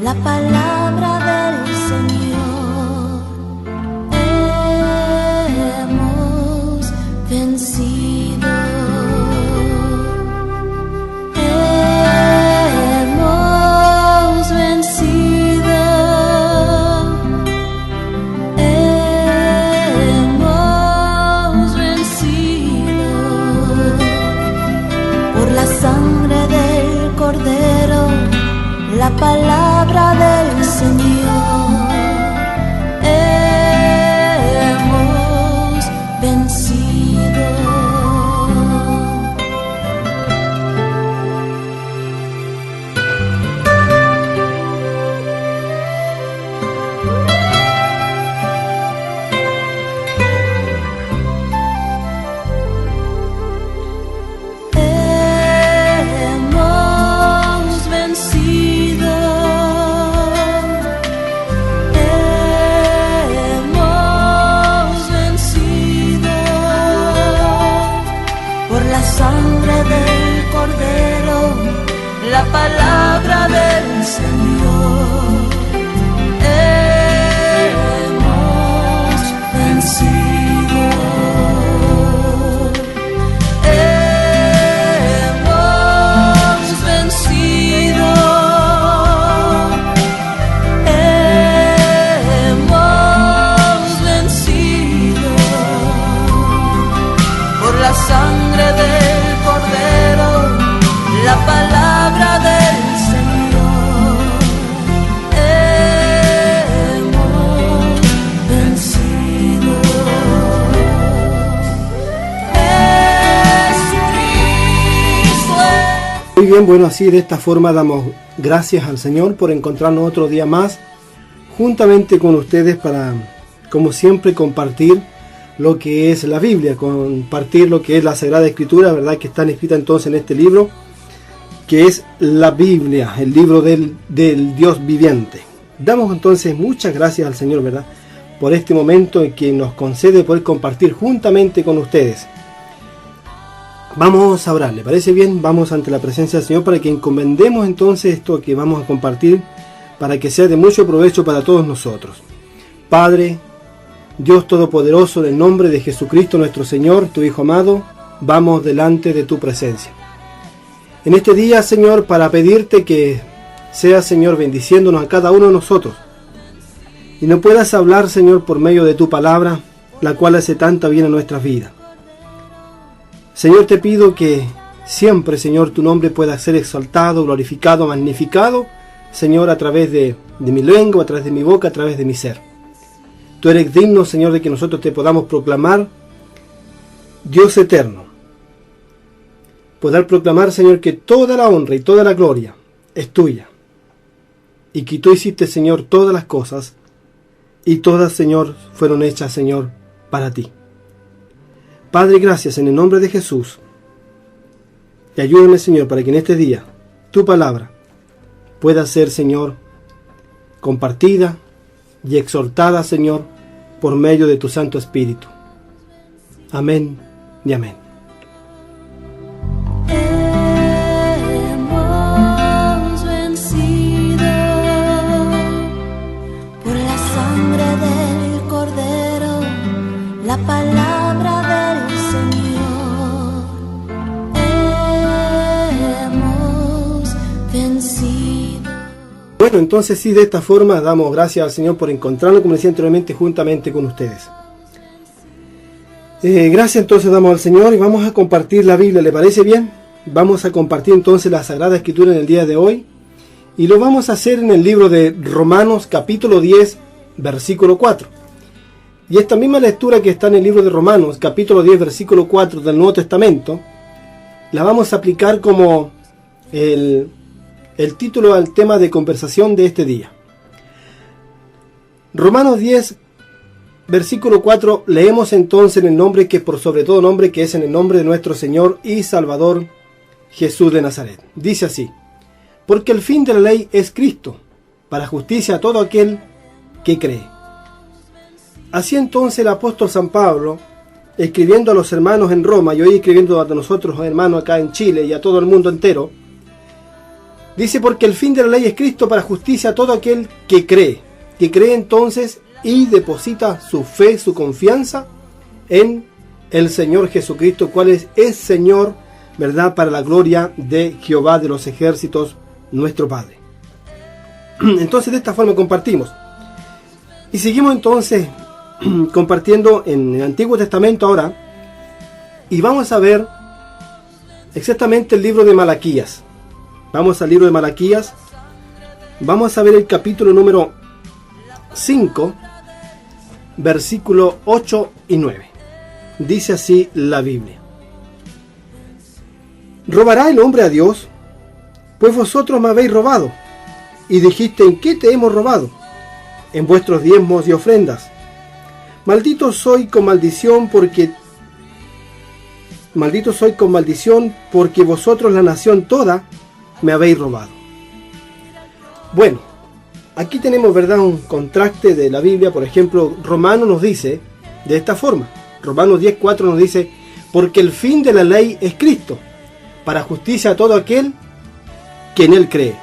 la palabra del Señor. Hemos vencido. Hemos vencido. Hemos vencido por la sangre del Cordero, la palabra del Señor. Hemos vencido. La palabra del Señor. Hemos vencido. Hemos vencido. Hemos vencido por la sangre del Cordero, la palabra del Señor. Hemos vencido. Jesucristo. Muy bien, bueno, así de esta forma damos gracias al Señor por encontrarnos otro día más juntamente con ustedes para, como siempre, compartir lo que es la Biblia, compartir lo que es la Sagrada Escritura, ¿verdad? Que están escritas entonces en este libro, que es la Biblia, el libro del Dios viviente. Damos entonces muchas gracias al Señor, ¿verdad?, por este momento en que nos concede poder compartir juntamente con ustedes. Vamos a orar, ¿le parece bien? Vamos ante la presencia del Señor para que encomendemos entonces esto que vamos a compartir, para que sea de mucho provecho para todos nosotros. Padre, Dios Todopoderoso, en el nombre de Jesucristo nuestro Señor, tu Hijo amado, vamos delante de tu presencia en este día, Señor, para pedirte que seas, Señor, bendiciéndonos a cada uno de nosotros y nos puedas hablar, Señor, por medio de tu palabra, la cual hace tanta bien a nuestras vidas. Señor, te pido que siempre, Señor, tu nombre pueda ser exaltado, glorificado, magnificado, Señor, a través de mi lengua, a través de mi boca, a través de mi ser. Tú eres digno, Señor, de que nosotros te podamos proclamar Dios eterno. Poder proclamar, Señor, que toda la honra y toda la gloria es tuya. Y que tú hiciste, Señor, todas las cosas. Y todas, Señor, fueron hechas, Señor, para ti. Padre, gracias en el nombre de Jesús. Y ayúdame, Señor, para que en este día tu palabra pueda ser, Señor, compartida y exhortada, Señor, por medio de tu Santo Espíritu. Amén y amén. Hemos vencido por la sangre del Cordero, la palabra del Señor. Hemos vencido. Bueno, entonces sí, de esta forma damos gracias al Señor por encontrarnos, como decía anteriormente, juntamente con ustedes. Gracias entonces damos al Señor y vamos a compartir la Biblia, ¿le parece bien? Vamos a compartir entonces la Sagrada Escritura en el día de hoy y lo vamos a hacer en el libro de Romanos capítulo 10, versículo 4. Y esta misma lectura que está en el libro de Romanos capítulo 10, versículo 4 del Nuevo Testamento, la vamos a aplicar como el título al tema de conversación de este día. Romanos 10, versículo 4, leemos entonces en el nombre que por sobre todo nombre, que es en el nombre de nuestro Señor y Salvador Jesús de Nazaret. Dice así: porque el fin de la ley es Cristo, para justicia a todo aquel que cree. Así entonces el apóstol San Pablo, escribiendo a los hermanos en Roma y hoy escribiendo a nosotros hermanos acá en Chile y a todo el mundo entero, Dice, porque el fin de la ley es Cristo para justicia a todo aquel que cree entonces y deposita su fe, su confianza en el Señor Jesucristo, cual es Señor, ¿verdad?, para la gloria de Jehová de los ejércitos, nuestro Padre. Entonces de esta forma compartimos. Y seguimos entonces compartiendo en el Antiguo Testamento ahora, y vamos a ver exactamente el libro de Malaquías. Vamos al libro de Malaquías, vamos a ver el capítulo número 5, versículo 8 y 9. Dice así la Biblia: ¿robará el hombre a Dios? Pues vosotros me habéis robado. Y dijiste, ¿en qué te hemos robado? En vuestros diezmos y ofrendas. Maldito soy con maldición porque vosotros, la nación toda, me habéis robado. Bueno, aquí tenemos, ¿verdad?, un contraste de la Biblia. Por ejemplo, Romanos nos dice de esta forma. Romanos 10:4 nos dice, porque el fin de la ley es Cristo, para justicia a todo aquel que en él cree.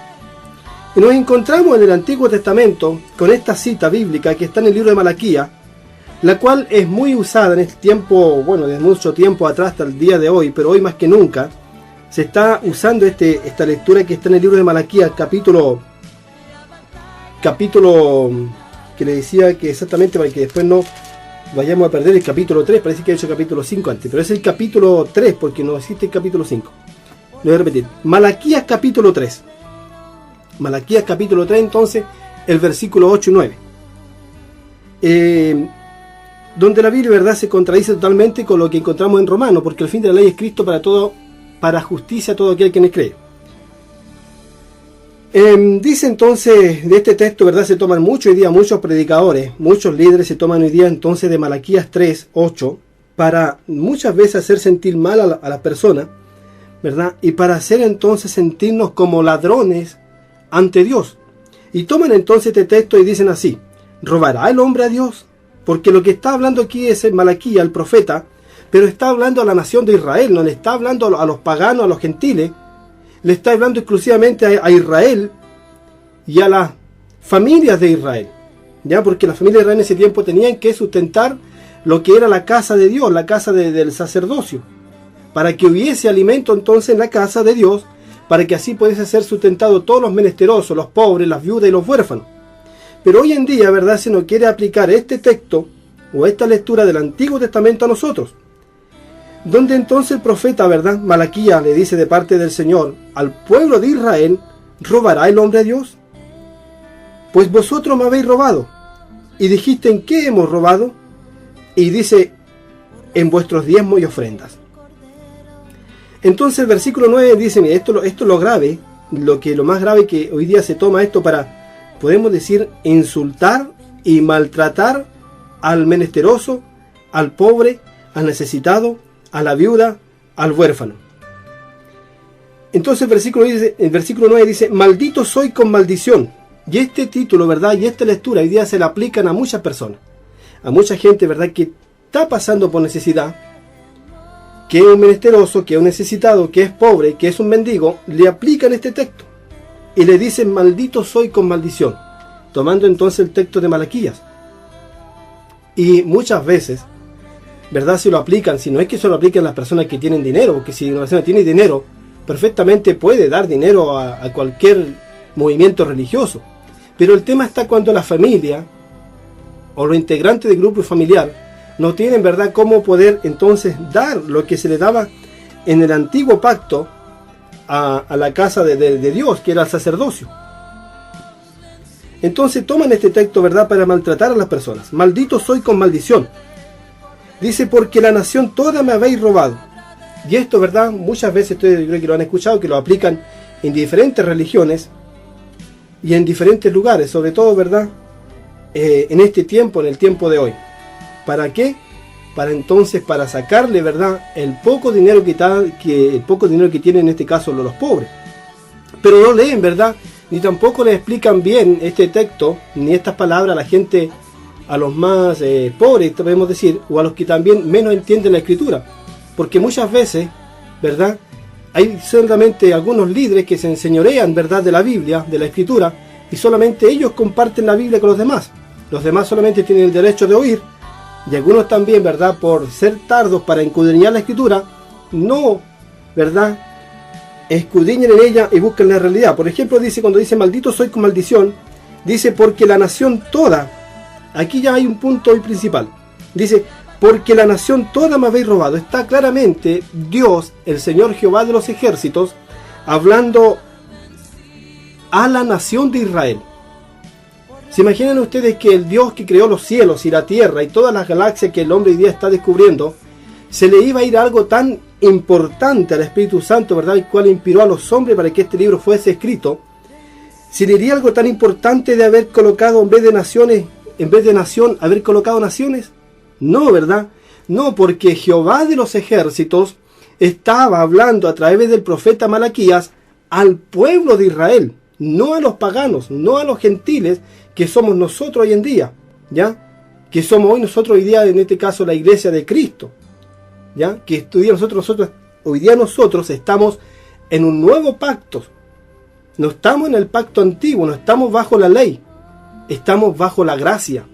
Y nos encontramos en el Antiguo Testamento con esta cita bíblica que está en el libro de Malaquías, la cual es muy usada en este tiempo, bueno, desde mucho tiempo atrás hasta el día de hoy, pero hoy más que nunca se está usando esta lectura que está en el libro de Malaquías, capítulo que le decía que exactamente, para que después no vayamos a perder el capítulo 3, parece que he hecho el capítulo 5 antes, pero es el capítulo 3 porque no existe el capítulo 5. Lo voy a repetir, Malaquías capítulo 3. Malaquías capítulo 3, entonces, el versículo 8 y 9. Donde la Biblia, ¿verdad?, se contradice totalmente con lo que encontramos en Romanos, porque el fin de la ley es Cristo para justicia a todo aquel que en él cree. Dice entonces, de este texto, ¿verdad?, se toman mucho hoy día, muchos predicadores, muchos líderes se toman hoy día entonces de Malaquías 3, 8, para muchas veces hacer sentir mal a la persona, ¿verdad?, y para hacer entonces sentirnos como ladrones ante Dios. Y toman entonces este texto y dicen así: ¿robará el hombre a Dios? Porque lo que está hablando aquí es el Malaquías, el profeta, pero está hablando a la nación de Israel, no le está hablando a los paganos, a los gentiles, le está hablando exclusivamente a Israel y a las familias de Israel, ya, porque las familias de Israel en ese tiempo tenían que sustentar lo que era la casa de Dios, la casa del sacerdocio, para que hubiese alimento entonces en la casa de Dios, para que así pudiese ser sustentado todos los menesterosos, los pobres, las viudas y los huérfanos. Pero hoy en día, ¿verdad?, se nos quiere aplicar este texto o esta lectura del Antiguo Testamento a nosotros, donde entonces el profeta, ¿verdad?, Malaquías le dice de parte del Señor al pueblo de Israel: ¿robará el hombre a Dios? Pues vosotros me habéis robado. Y dijiste, ¿en qué hemos robado? Y dice, en vuestros diezmos y ofrendas. Entonces el versículo 9 dice, mira, esto es lo grave, lo más grave que hoy día se toma esto para, podemos decir, insultar y maltratar al menesteroso, al pobre, al necesitado, a la viuda, al huérfano. Entonces el versículo 9 dice, maldito soy con maldición. Y este título, ¿verdad?, y esta lectura hoy día se la aplican a muchas personas, a mucha gente, ¿verdad?, que está pasando por necesidad, que es un menesteroso, que es un necesitado, que es pobre, que es un mendigo. Le aplican este texto y le dicen, maldito soy con maldición, tomando entonces el texto de Malaquías. Y muchas veces, ¿verdad?, se lo aplican, si no es que se lo apliquen las personas que tienen dinero, porque si una persona tiene dinero, perfectamente puede dar dinero a cualquier movimiento religioso. Pero el tema está cuando la familia o los integrantes del grupo familiar no tienen, ¿verdad?, cómo poder entonces dar lo que se le daba en el antiguo pacto a la casa de Dios, que era el sacerdocio. Entonces toman este texto, ¿verdad?, para maltratar a las personas. Maldito soy con maldición. Dice, porque la nación toda me habéis robado. Y esto, ¿verdad?, muchas veces ustedes creo que lo han escuchado, que lo aplican en diferentes religiones y en diferentes lugares, sobre todo, ¿verdad?, en este tiempo, en el tiempo de hoy. ¿Para qué? Para sacarle, ¿verdad?, el poco dinero que tienen en este caso los pobres. Pero no leen, ¿verdad?, ni tampoco les explican bien este texto, ni estas palabras a la gente, a los más pobres, podemos decir, o a los que también menos entienden la Escritura. Porque muchas veces, ¿verdad?, hay solamente algunos líderes que se enseñorean, ¿verdad?, de la Biblia, de la Escritura, y solamente ellos comparten la Biblia con los demás. Los demás solamente tienen el derecho de oír, y algunos también, ¿verdad?, por ser tardos para escudriñar la Escritura, no, ¿verdad?, escudriñen en ella y busquen la realidad. Por ejemplo, dice, cuando dice maldito soy con maldición, dice porque la nación toda, aquí ya hay un punto hoy principal, dice porque la nación toda me habéis robado. Está claramente Dios, el Señor Jehová de los ejércitos, hablando a la nación de Israel. ¿Se imaginan ustedes que el Dios que creó los cielos y la tierra y todas las galaxias que el hombre hoy día está descubriendo, se le iba a ir algo tan importante al Espíritu Santo, ¿verdad?, el cual inspiró a los hombres para que este libro fuese escrito? ¿Se le iría algo tan importante de haber colocado en vez de nación, haber colocado naciones? No, ¿verdad? No, porque Jehová de los ejércitos estaba hablando a través del profeta Malaquías al pueblo de Israel, no a los paganos, no a los gentiles que somos nosotros hoy en día, ¿ya? Que somos hoy día, en este caso, la iglesia de Cristo, ¿ya? Que hoy día nosotros estamos en un nuevo pacto. No estamos en el pacto antiguo, no estamos bajo la ley, estamos bajo la gracia.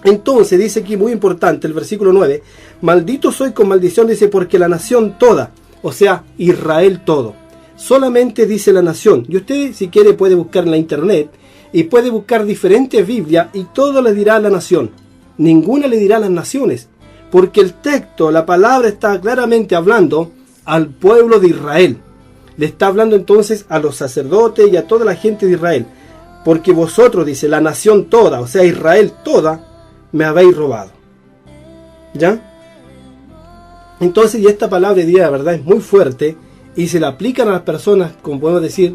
Entonces dice aquí muy importante el versículo 9, maldito soy con maldición, dice, porque la nación toda, o sea, Israel todo, solamente dice la nación. Y usted, si quiere, puede buscar en la internet y puede buscar diferentes Biblias y todo le dirá a la nación, ninguna le dirá a las naciones, porque el texto, la palabra está claramente hablando al pueblo de Israel. Le está hablando entonces a los sacerdotes y a toda la gente de Israel, porque vosotros, dice, la nación toda, o sea, Israel toda, me habéis robado. ¿Ya? Entonces, y esta palabra de día, la verdad, es muy fuerte y se la aplican a las personas, como podemos decir,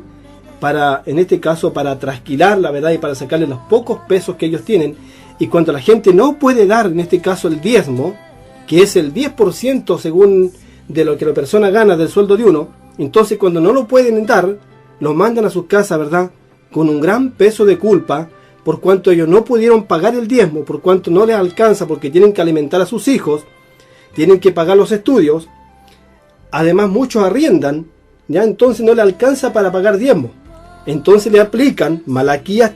para, en este caso, para trasquilar la verdad y para sacarle los pocos pesos que ellos tienen. Y cuando la gente no puede dar, en este caso, el diezmo, que es el 10% según de lo que la persona gana del sueldo de uno, entonces cuando no lo pueden dar, lo mandan a sus casas, ¿verdad?, con un gran peso de culpa, por cuanto ellos no pudieron pagar el diezmo, por cuanto no les alcanza, porque tienen que alimentar a sus hijos, tienen que pagar los estudios, además muchos arriendan, ya entonces no le alcanza para pagar diezmo. Entonces le aplican Malaquías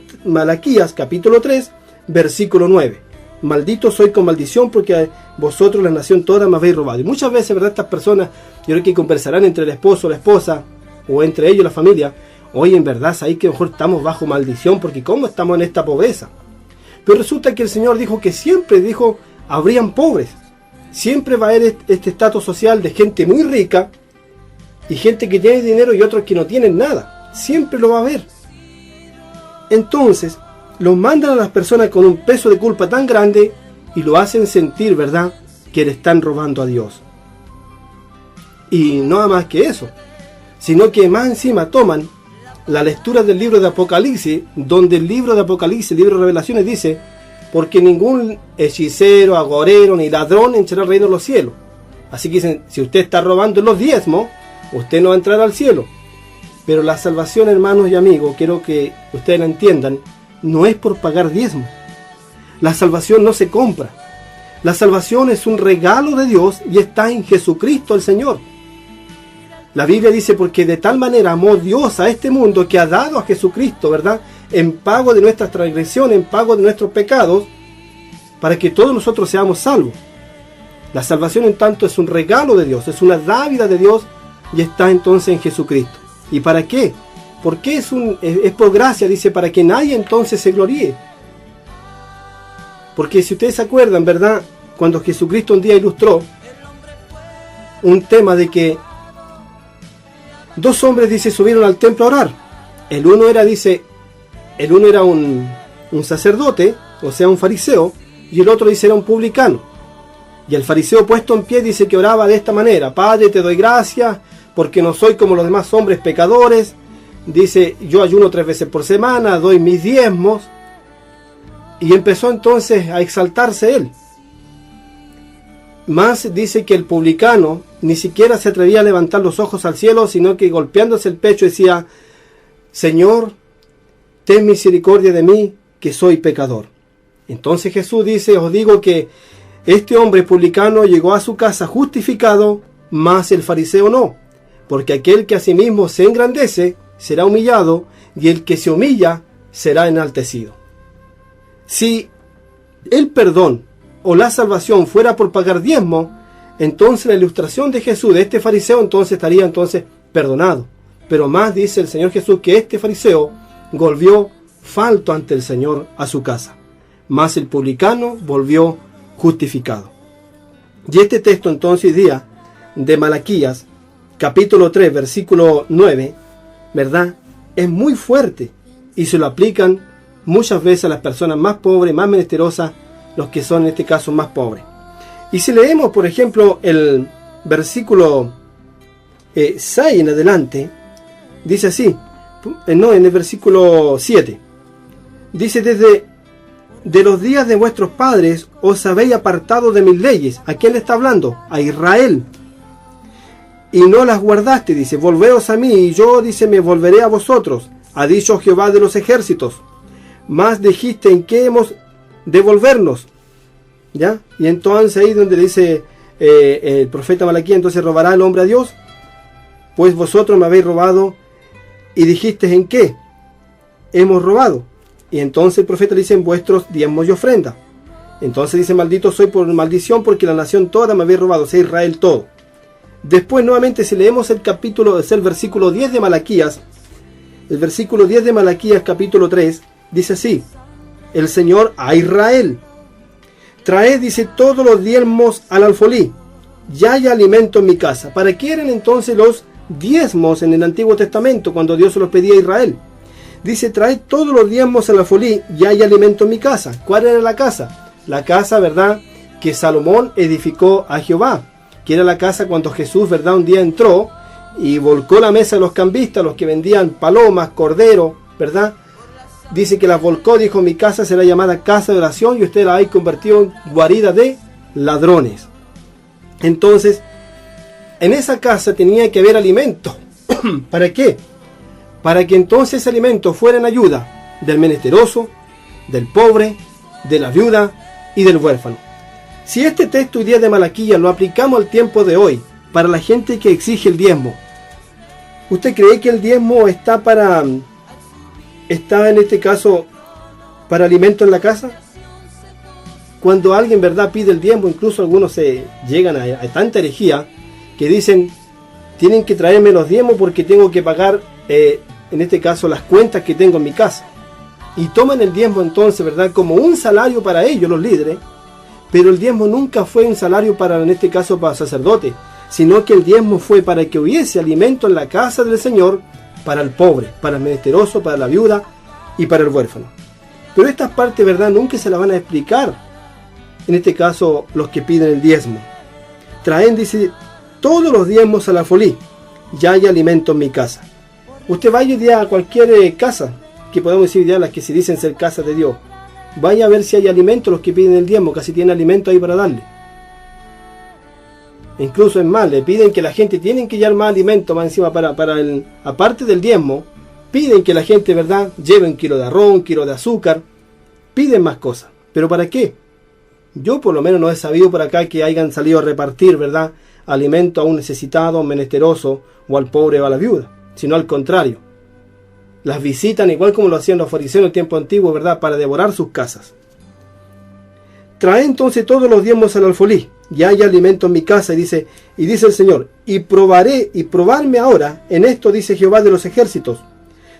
capítulo 3, versículo 9. Maldito soy con maldición porque vosotros la nación toda me habéis robado. Y muchas veces, ¿verdad?, estas personas, yo creo que conversarán entre el esposo o la esposa, o entre ellos la familia, oye, en verdad, ahí que mejor estamos bajo maldición, porque ¿cómo estamos en esta pobreza? Pero resulta que el Señor dijo que siempre, habrían pobres. Siempre va a haber este estatus social de gente muy rica, y gente que tiene dinero y otros que no tienen nada. Siempre lo va a haber. Entonces, los mandan a las personas con un peso de culpa tan grande, y lo hacen sentir, ¿verdad?, que le están robando a Dios. Y no nada más que eso, sino que más encima toman la lectura del libro de Apocalipsis, donde el libro de Apocalipsis, el libro de Revelaciones, dice, porque ningún hechicero, agorero, ni ladrón entrará al reino de los cielos. Así que dicen, si usted está robando los diezmos, usted no va a entrar al cielo. Pero la salvación, hermanos y amigos, quiero que ustedes la entiendan, no es por pagar diezmo. La salvación no se compra. La salvación es un regalo de Dios y está en Jesucristo el Señor. La Biblia dice, porque de tal manera amó Dios a este mundo que ha dado a Jesucristo, ¿verdad?, en pago de nuestras transgresiones, en pago de nuestros pecados, para que todos nosotros seamos salvos. La salvación, en tanto, es un regalo de Dios, es una dádiva de Dios y está entonces en Jesucristo. ¿Y para qué? Porque es por gracia, dice, para que nadie entonces se gloríe. Porque si ustedes se acuerdan, ¿verdad?, cuando Jesucristo un día ilustró un tema de que dos hombres, dice, subieron al templo a orar. El uno era un sacerdote, o sea, un fariseo, y el otro, dice, era un publicano. Y el fariseo, puesto en pie, dice que oraba de esta manera: Padre, te doy gracias porque no soy como los demás hombres pecadores. Dice, yo ayuno 3 veces por semana, doy mis diezmos. Y empezó entonces a exaltarse él. Más dice que el publicano ni siquiera se atrevía a levantar los ojos al cielo, sino que golpeándose el pecho decía: Señor, ten misericordia de mí, que soy pecador. Entonces Jesús dice, os digo que este hombre publicano llegó a su casa justificado, mas el fariseo no, porque aquel que a sí mismo se engrandece será humillado, y el que se humilla será enaltecido. Si el perdón o la salvación fuera por pagar diezmo, entonces la ilustración de Jesús, de este fariseo, entonces estaría perdonado. Pero más dice el Señor Jesús que este fariseo volvió falto ante el Señor a su casa, mas el publicano volvió justificado. Y este texto entonces día de Malaquías, capítulo 3, versículo 9, ¿verdad? Es muy fuerte y se lo aplican muchas veces a las personas más pobres, más menesterosas, los que son en este caso más pobres. Y si leemos, por ejemplo, el versículo 6 en adelante, dice así, en el versículo 7, dice: de los días de vuestros padres os habéis apartado de mis leyes. ¿A quién le está hablando? A Israel. Y no las guardaste, dice, volveos a mí, y yo, dice, me volveré a vosotros, ha dicho Jehová de los ejércitos. Mas dijiste, ¿en qué hemos de volvernos? ¿Ya? Y entonces ahí donde le dice el profeta Malaquías, entonces robará el hombre a Dios, pues vosotros me habéis robado, y dijiste, ¿en qué hemos robado? Y entonces el profeta le dice, en vuestros diezmos y ofrenda. Entonces dice, maldito soy por maldición, porque la nación toda me habéis robado, o sea, Israel todo. Después nuevamente si leemos el capítulo, es el versículo 10 de Malaquías, el versículo 10 de Malaquías capítulo 3, dice así: el Señor a Israel, traed, dice, todos los diezmos al alfolí, ya hay alimento en mi casa. ¿Para qué eran entonces los diezmos en el Antiguo Testamento cuando Dios se los pedía a Israel? Dice, traed todos los diezmos al alfolí, ya hay alimento en mi casa. ¿Cuál era la casa? La casa, ¿verdad?, que Salomón edificó a Jehová, que era la casa cuando Jesús, ¿verdad?, un día entró y volcó la mesa de los cambistas, los que vendían palomas, cordero, ¿verdad? Dice que las volcó, dijo, mi casa será llamada casa de oración, y usted la ha convertido en guarida de ladrones. Entonces, en esa casa tenía que haber alimento. ¿Para qué? Para que entonces ese alimento fuera en ayuda del menesteroso, del pobre, de la viuda y del huérfano. Si este texto hoy día de Malaquías lo aplicamos al tiempo de hoy, para la gente que exige el diezmo, ¿usted cree que el diezmo está en este caso para alimento en la casa? Cuando alguien, ¿verdad?, pide el diezmo, incluso algunos se llegan a tanta herejía que dicen, tienen que traerme los diezmos porque tengo que pagar, en este caso, las cuentas que tengo en mi casa. Y toman el diezmo entonces, ¿verdad?, como un salario para ellos, los líderes. Pero el diezmo nunca fue un salario para, en este caso, para sacerdotes, sino que el diezmo fue para que hubiese alimento en la casa del Señor, para el pobre, para el menesteroso, para la viuda y para el huérfano. Pero estas partes, ¿verdad?, nunca se las van a explicar, en este caso, los que piden el diezmo. Traen, dice, todos los diezmos al alfolí, ya hay alimento en mi casa. Usted vaya hoy día a cualquier casa, que podemos decir ya las que se dicen ser casas de Dios, vaya a ver si hay alimento. Los que piden el diezmo casi tienen alimento ahí para darle. Incluso es más, le piden que la gente tienen que llevar más alimento más encima aparte del diezmo, piden que la gente, ¿verdad?, lleve 1 kilo de arroz, 1 kilo de azúcar, piden más cosas. ¿Pero para qué? Yo por lo menos no he sabido por acá que hayan salido a repartir, ¿verdad?, alimento a un necesitado, a un menesteroso, o al pobre o a la viuda, sino al contrario. Las visitan igual como lo hacían los fariseos en el tiempo antiguo, ¿verdad?, para devorar sus casas. Trae entonces todos los diezmos al alfolí, ya hay alimento en mi casa, y dice el Señor, y probarme ahora en esto, dice Jehová de los ejércitos,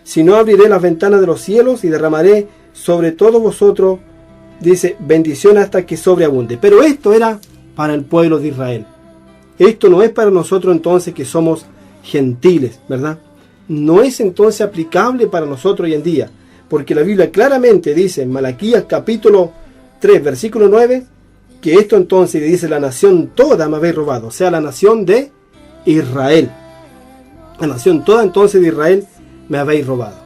si no abriré las ventanas de los cielos y derramaré sobre todos vosotros, dice, bendición hasta que sobreabunde. Pero esto era para el pueblo de Israel. Esto no es para nosotros entonces que somos gentiles, ¿verdad? No es entonces aplicable para nosotros hoy en día, porque la Biblia claramente dice en Malaquías capítulo 3, versículo 9, que esto entonces dice, la nación toda me habéis robado, o sea, la nación de Israel. La nación toda entonces de Israel me habéis robado.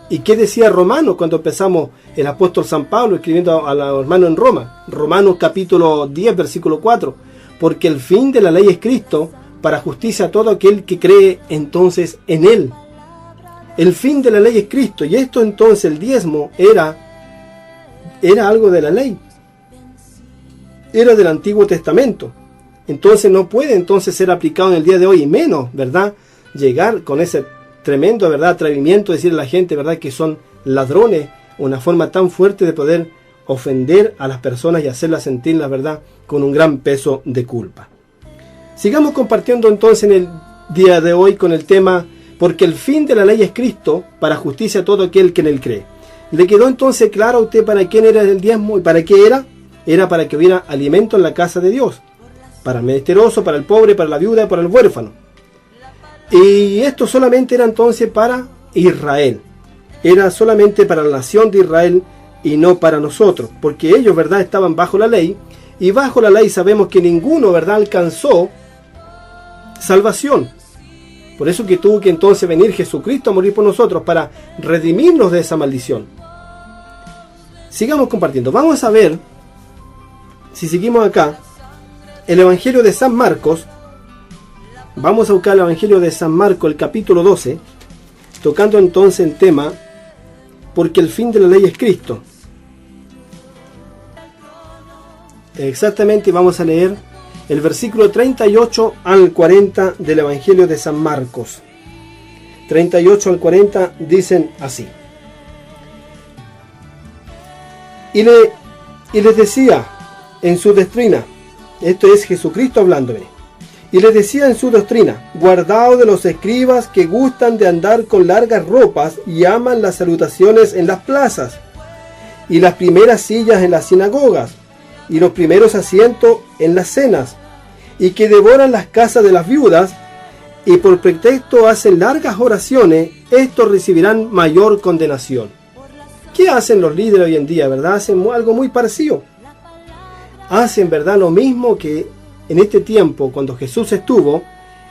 ¿Y qué decía Romanos cuando empezamos el apóstol San Pablo escribiendo a los hermanos en Roma? Romanos capítulo 10, versículo 4, porque el fin de la ley es Cristo, para justicia a todo aquel que cree entonces en Él. El fin de la ley es Cristo, y esto entonces, el diezmo, era algo de la ley. Era del Antiguo Testamento. Entonces no puede entonces ser aplicado en el día de hoy, y menos, ¿verdad?, llegar con ese tremendo, ¿verdad?, atrevimiento de decirle a la gente, ¿verdad?, que son ladrones, una forma tan fuerte de poder ofender a las personas y hacerlas sentir, la verdad, con un gran peso de culpa. Sigamos compartiendo entonces en el día de hoy con el tema, porque el fin de la ley es Cristo, para justicia a todo aquel que en él cree. ¿Le quedó entonces claro a usted para quién era el diezmo y para qué era? Era para que hubiera alimento en la casa de Dios, para el menesteroso, para el pobre, para la viuda, para el huérfano. Y esto solamente era entonces para Israel, era solamente para la nación de Israel y no para nosotros, porque ellos, ¿verdad?, estaban bajo la ley, y bajo la ley sabemos que ninguno, ¿verdad?, alcanzó salvación. Por eso que tuvo que entonces venir Jesucristo a morir por nosotros para redimirnos de esa maldición. Sigamos compartiendo. Vamos a ver, si seguimos acá, el Evangelio de San Marcos. Vamos a buscar el Evangelio de San Marcos, el capítulo 12, tocando entonces el tema, porque el fin de la ley es Cristo. Exactamente, vamos a leer el versículo 38 al 40 del Evangelio de San Marcos. 38 al 40 dicen así. Y les decía en su doctrina, esto es Jesucristo hablándome, y les decía en su doctrina, guardaos de los escribas que gustan de andar con largas ropas y aman las salutaciones en las plazas, y las primeras sillas en las sinagogas, y los primeros asientos en las cenas, y que devoran las casas de las viudas, y por pretexto hacen largas oraciones, estos recibirán mayor condenación. ¿Qué hacen los líderes hoy en día, verdad? Hacen algo muy parecido. Hacen, verdad, lo mismo que en este tiempo, cuando Jesús estuvo,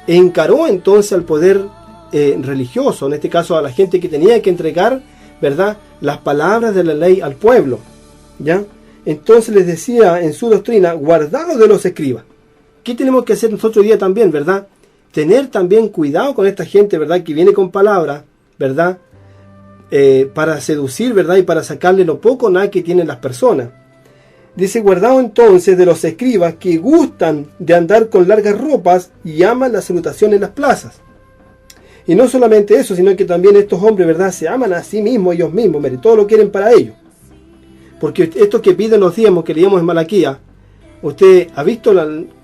encaró entonces al poder religioso, en este caso a la gente que tenía que entregar, verdad, las palabras de la ley al pueblo, ¿ya? Entonces les decía en su doctrina, guardaos de los escribas. ¿Qué tenemos que hacer nosotros hoy día también, verdad? Tener también cuidado con esta gente, verdad, que viene con palabras, verdad, para seducir, verdad, y para sacarle lo poco o nada que tienen las personas. Dice, guardaos entonces de los escribas que gustan de andar con largas ropas y aman la salutación en las plazas. Y no solamente eso, sino que también estos hombres, verdad, se aman a sí mismos, ellos mismos, mire, todo lo quieren para ellos. Porque estos que piden los diezmos que leíamos en Malaquía, usted ha visto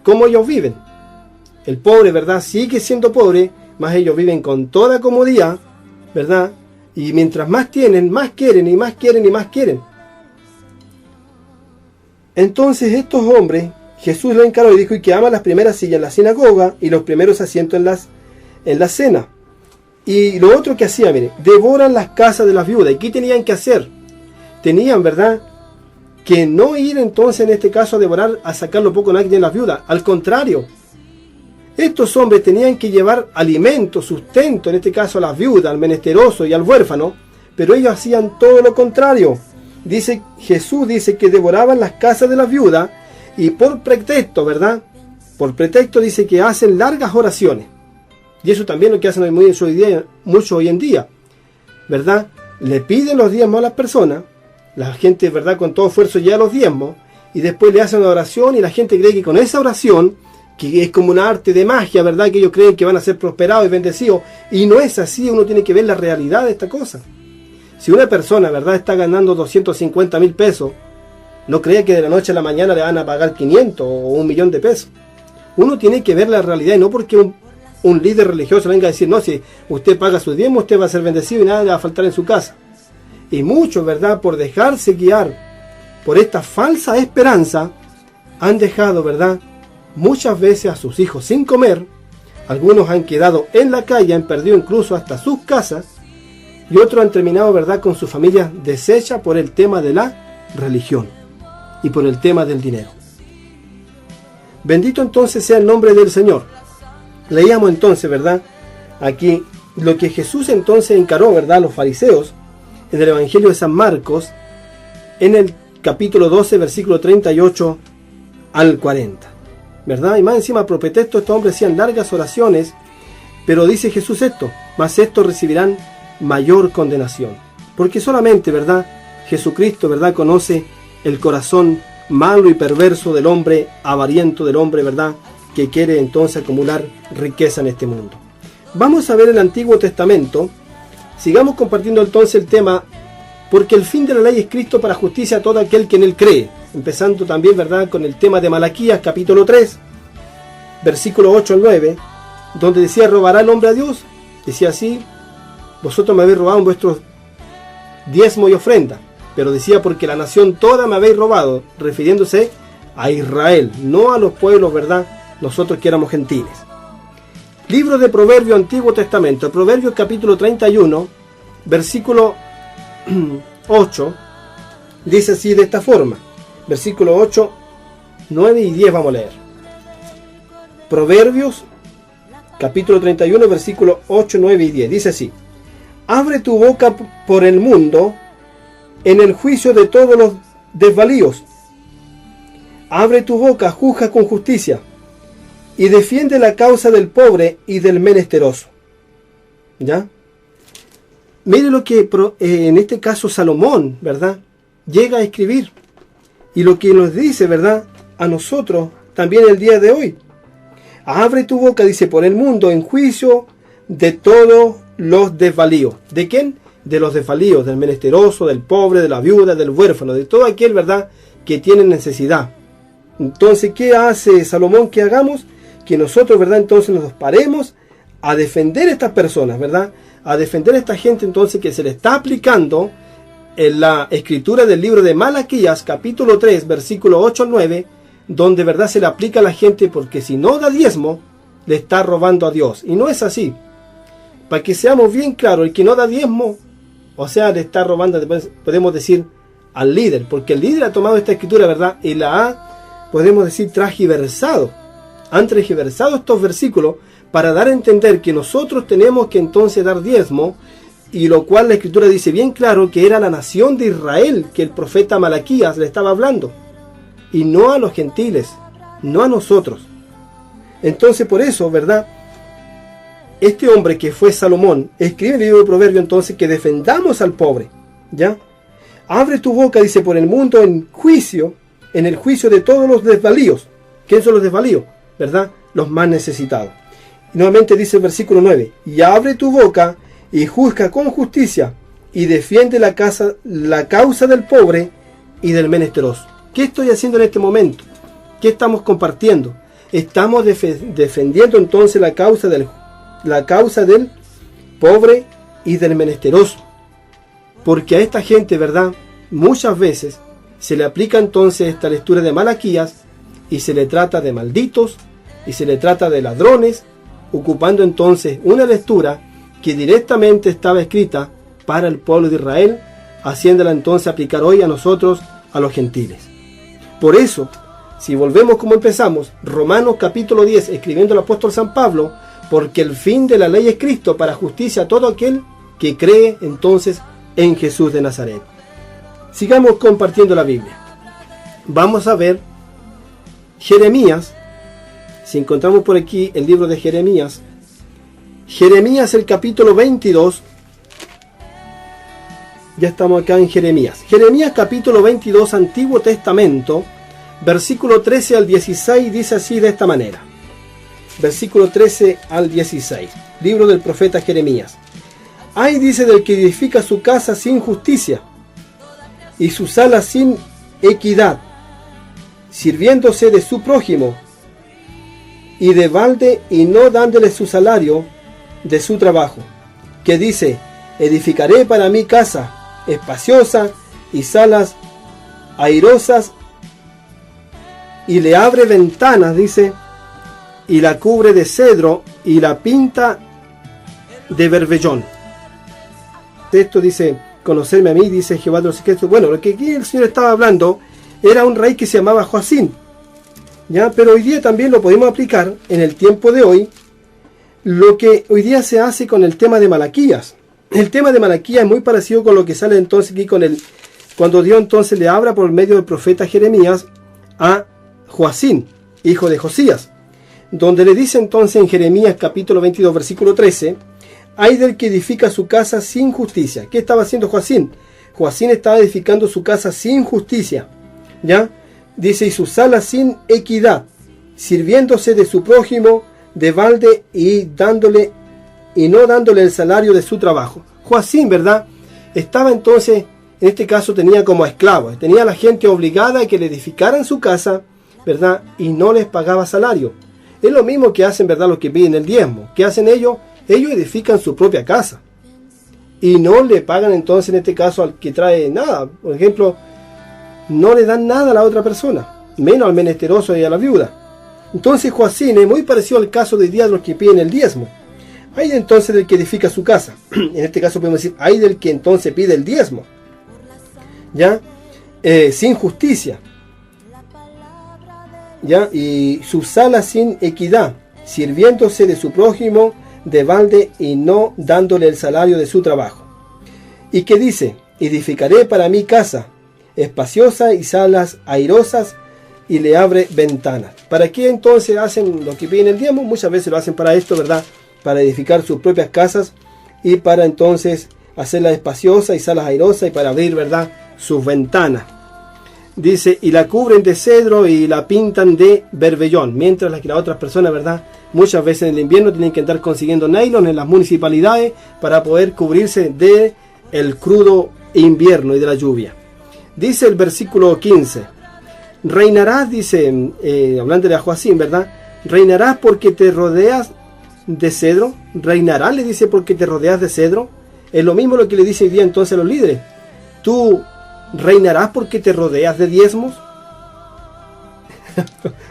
cómo ellos viven. El pobre, verdad, sigue siendo pobre, más ellos viven con toda comodidad, verdad, y mientras más tienen, más quieren y más quieren y más quieren. Entonces estos hombres, Jesús lo encaró y dijo, y que aman las primeras sillas en la sinagoga y los primeros asientos en la cena. Y lo otro que hacía, mire, devoran las casas de las viudas. ¿Y qué tenían que hacer? Tenían, ¿verdad?, que no ir entonces en este caso a devorar, a sacar lo poco que tienen las viudas. Al contrario, estos hombres tenían que llevar alimento, sustento, en este caso a las viudas, al menesteroso y al huérfano, pero ellos hacían todo lo contrario. Dice, Jesús dice que devoraban las casas de las viudas y por pretexto, ¿verdad? Por pretexto dice que hacen largas oraciones. Y eso también es lo que hacen mucho hoy en día, ¿verdad? Le piden los diezmos a las personas, la gente, ¿verdad?, con todo esfuerzo lleva los diezmos y después le hacen una oración y la gente cree que con esa oración, que es como un arte de magia, ¿verdad?, que ellos creen que van a ser prosperados y bendecidos, y no es así. Uno tiene que ver la realidad de esta cosa. Si una persona, ¿verdad?, está ganando 250,000 pesos, no crea que de la noche a la mañana le van a pagar 500 o 1.000.000 de pesos. Uno tiene que ver la realidad, y no porque un líder religioso venga a decir, no, si usted paga su diezmo, usted va a ser bendecido y nada le va a faltar en su casa. Y muchos, ¿verdad?, por dejarse guiar por esta falsa esperanza, han dejado, ¿verdad?, muchas veces a sus hijos sin comer. Algunos han quedado en la calle, han perdido incluso hasta sus casas, y otros han terminado, ¿verdad?, con su familia deshecha por el tema de la religión y por el tema del dinero. Bendito entonces sea el nombre del Señor. Leíamos entonces, ¿verdad?, aquí lo que Jesús entonces encaró, ¿verdad?, a los fariseos en el Evangelio de San Marcos, en el capítulo 12, versículo 38 al 40. ¿Verdad? Y más encima, por pretexto, estos hombres hacían largas oraciones, pero dice Jesús esto, mas estos recibirán mayor condenación. Porque solamente, ¿verdad?, Jesucristo, ¿verdad?, conoce el corazón malo y perverso del hombre, avariento del hombre, ¿verdad?, que quiere entonces acumular riqueza en este mundo. Vamos a ver el Antiguo Testamento. Sigamos compartiendo entonces el tema, porque el fin de la ley es Cristo para justicia a todo aquel que en él cree. Empezando también, ¿verdad?, con el tema de Malaquías, capítulo 3, versículo 8 al 9, donde decía: ¿robará el hombre a Dios? Decía así: vosotros me habéis robado en vuestros diezmo y ofrenda. Pero decía: porque la nación toda me habéis robado, refiriéndose a Israel, no a los pueblos, ¿verdad?, nosotros que éramos gentiles. Libro de Proverbios, Antiguo Testamento, Proverbios capítulo 31, versículo 8, dice así de esta forma. Versículo 8, 9 y 10 vamos a leer. Proverbios capítulo 31, versículo 8, 9 y 10. Dice así: abre tu boca por el mundo en el juicio de todos los desvalíos. Abre tu boca, juzga con justicia, y defiende la causa del pobre y del menesteroso. ¿Ya? Mire lo que en este caso Salomón, ¿verdad?, llega a escribir. Y lo que nos dice, ¿verdad?, a nosotros también el día de hoy. Abre tu boca, dice, por el mundo en juicio de todos los desvalíos. ¿De quién? De los desvalíos, del menesteroso, del pobre, de la viuda, del huérfano, de todo aquel, ¿verdad?, que tiene necesidad. Entonces, ¿qué hace Salomón que hagamos? Que nosotros, ¿verdad?, entonces nos paremos a defender a estas personas, ¿verdad?, a defender a esta gente entonces que se le está aplicando en la escritura del libro de Malaquías, capítulo 3, versículo 8 al 9, donde, ¿verdad?, se le aplica a la gente porque si no da diezmo, le está robando a Dios. Y no es así. Para que seamos bien claros, el que no da diezmo, o sea, le está robando, podemos decir, al líder, porque el líder ha tomado esta escritura, ¿verdad?, y la ha, podemos decir, transgiversado. Han transgiversado estos versículos para dar a entender que nosotros tenemos que entonces dar diezmo, y lo cual la escritura dice bien claro que era la nación de Israel que el profeta Malaquías le estaba hablando, y no a los gentiles, no a nosotros. Entonces, por eso, ¿verdad?, este hombre que fue Salomón escribe en el libro de Proverbios entonces que defendamos al pobre. ¿Ya? Abre tu boca, dice, por el mundo en juicio, en el juicio de todos los desvalíos. ¿Quiénes son los desvalíos? ¿Verdad? Los más necesitados. Y nuevamente dice el versículo 9: y abre tu boca y juzga con justicia y defiende la causa del pobre y del menesteroso. ¿Qué estoy haciendo en este momento? ¿Qué estamos compartiendo? Estamos defendiendo entonces la causa del pobre y del menesteroso. Porque a esta gente, ¿verdad?, muchas veces se le aplica entonces esta lectura de Malaquías y se le trata de malditos y se le trata de ladrones, ocupando entonces una lectura que directamente estaba escrita para el pueblo de Israel, haciéndola entonces aplicar hoy a nosotros, a los gentiles. Por eso, si volvemos como empezamos, Romanos capítulo 10, escribiendo el apóstol San Pablo, porque el fin de la ley es Cristo para justicia a todo aquel que cree entonces en Jesús de Nazaret. Sigamos compartiendo la Biblia. Vamos a ver Jeremías. Si encontramos por aquí el libro de Jeremías, Jeremías el capítulo 22. Ya estamos acá en Jeremías. Jeremías capítulo 22, Antiguo Testamento, versículo 13 al 16, dice así de esta manera. Versículo 13 al 16. Libro del profeta Jeremías. Ay, dice, del que edifica su casa sin justicia y su sala sin equidad, sirviéndose de su prójimo y de balde y no dándole su salario de su trabajo, que dice: edificaré para mí casa espaciosa y salas airosas, y le abre ventanas, dice, y la cubre de cedro y la pinta de berbellón. Esto dice: conocerme a mí, dice Jehová de los ejércitos. Bueno, lo que aquí el Señor estaba hablando era un rey que se llamaba Joacín, ¿ya? Pero hoy día también lo podemos aplicar en el tiempo de hoy, lo que hoy día se hace con el tema de Malaquías. El tema de Malaquías es muy parecido con lo que sale entonces aquí cuando Dios entonces le habla por medio del profeta Jeremías a Joacín, hijo de Josías, donde le dice entonces en Jeremías capítulo 22 versículo 13: ay del que edifica su casa sin justicia. ¿Qué estaba haciendo Joacín? Joacín estaba edificando su casa sin justicia, ¿ya? Dice: y su sala sin equidad, sirviéndose de su prójimo de balde y dándole y no dándole el salario de su trabajo. Joacim, ¿verdad? Estaba entonces, en este caso tenía como esclavos, tenía a la gente obligada a que le edificaran su casa, ¿verdad? Y no les pagaba salario. Es lo mismo que hacen, ¿verdad?, los que piden el diezmo. ¿Qué hacen ellos? Ellos edifican su propia casa. Y no le pagan entonces, en este caso, al que trae nada. Por ejemplo, no le dan nada a la otra persona, menos al menesteroso y a la viuda. Entonces Joacim es muy parecido al caso de hoy día de los que piden el diezmo. Hay entonces del que edifica su casa. En este caso podemos decir, hay del que entonces pide el diezmo, ¿ya? Sin justicia, ¿ya? Y subsala sin equidad, sirviéndose de su prójimo de balde y no dándole el salario de su trabajo. ¿Y qué dice? Edificaré para mí casa espaciosa y salas airosas, y le abre ventanas. ¿Para qué entonces hacen lo que piden el diezmo? Muchas veces lo hacen para esto, ¿verdad? Para edificar sus propias casas y para entonces hacerlas espaciosas y salas airosas y para abrir, ¿verdad?, sus ventanas. Dice, y la cubren de cedro y la pintan de berbellón, mientras que las otras personas, ¿verdad?, muchas veces en el invierno tienen que andar consiguiendo nylon en las municipalidades para poder cubrirse de el crudo invierno y de la lluvia. Dice el versículo 15, reinarás, dice, hablando de Joacim, ¿verdad? Reinarás porque te rodeas de cedro. Reinarás, le dice, porque te rodeas de cedro. Es lo mismo lo que le dice hoy día entonces a los líderes. Tú reinarás porque te rodeas de diezmos.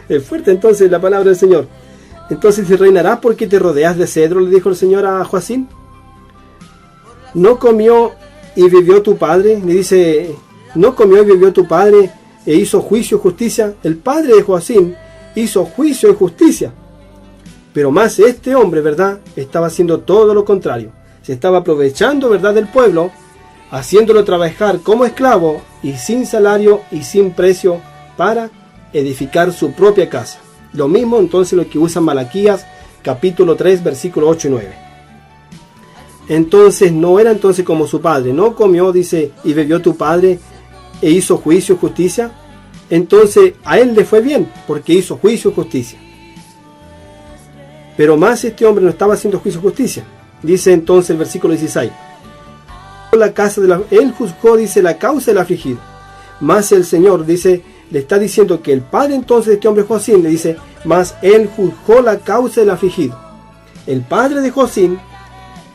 Es fuerte entonces la palabra del Señor. Entonces, reinarás porque te rodeas de cedro, le dijo el Señor a Joacim. No comió y vivió tu padre, le dice, no comió y vivió tu padre e hizo juicio y justicia. El padre de Joacim hizo juicio y justicia. Pero más este hombre, ¿verdad?, estaba haciendo todo lo contrario. Se estaba aprovechando, ¿verdad?, del pueblo, haciéndolo trabajar como esclavo y sin salario y sin precio para edificar su propia casa. Lo mismo entonces lo que usa Malaquías capítulo 3 versículo 8 y 9. Entonces no era entonces como su padre. No comió, dice, y bebió tu padre e hizo juicio y justicia. Entonces a él le fue bien porque hizo juicio y justicia. Pero más este hombre no estaba haciendo juicio y justicia. Dice entonces el versículo 16. Él juzgó, dice, la causa del afligido. Más el Señor, dice, le está diciendo que el padre entonces de este hombre Joacim, le dice, más él juzgó la causa del afligido. El padre de Joacim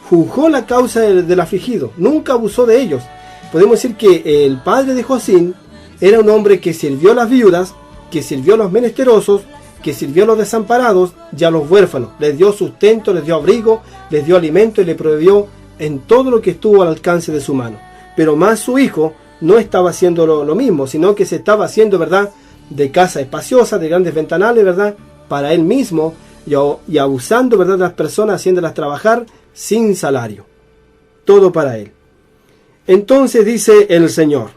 juzgó la causa del afligido, nunca abusó de ellos. Podemos decir que el padre de Joacim era un hombre que sirvió a las viudas, que sirvió a los menesterosos, que sirvió a los desamparados y a los huérfanos. Les dio sustento, les dio abrigo, les dio alimento y le proveyó en todo lo que estuvo al alcance de su mano. Pero más su hijo no estaba haciendo lo mismo, sino que se estaba haciendo, ¿verdad?, de casa espaciosa, de grandes ventanales, ¿verdad?, para él mismo y abusando, ¿verdad?, de las personas, haciéndolas trabajar sin salario. Todo para él. Entonces dice el Señor,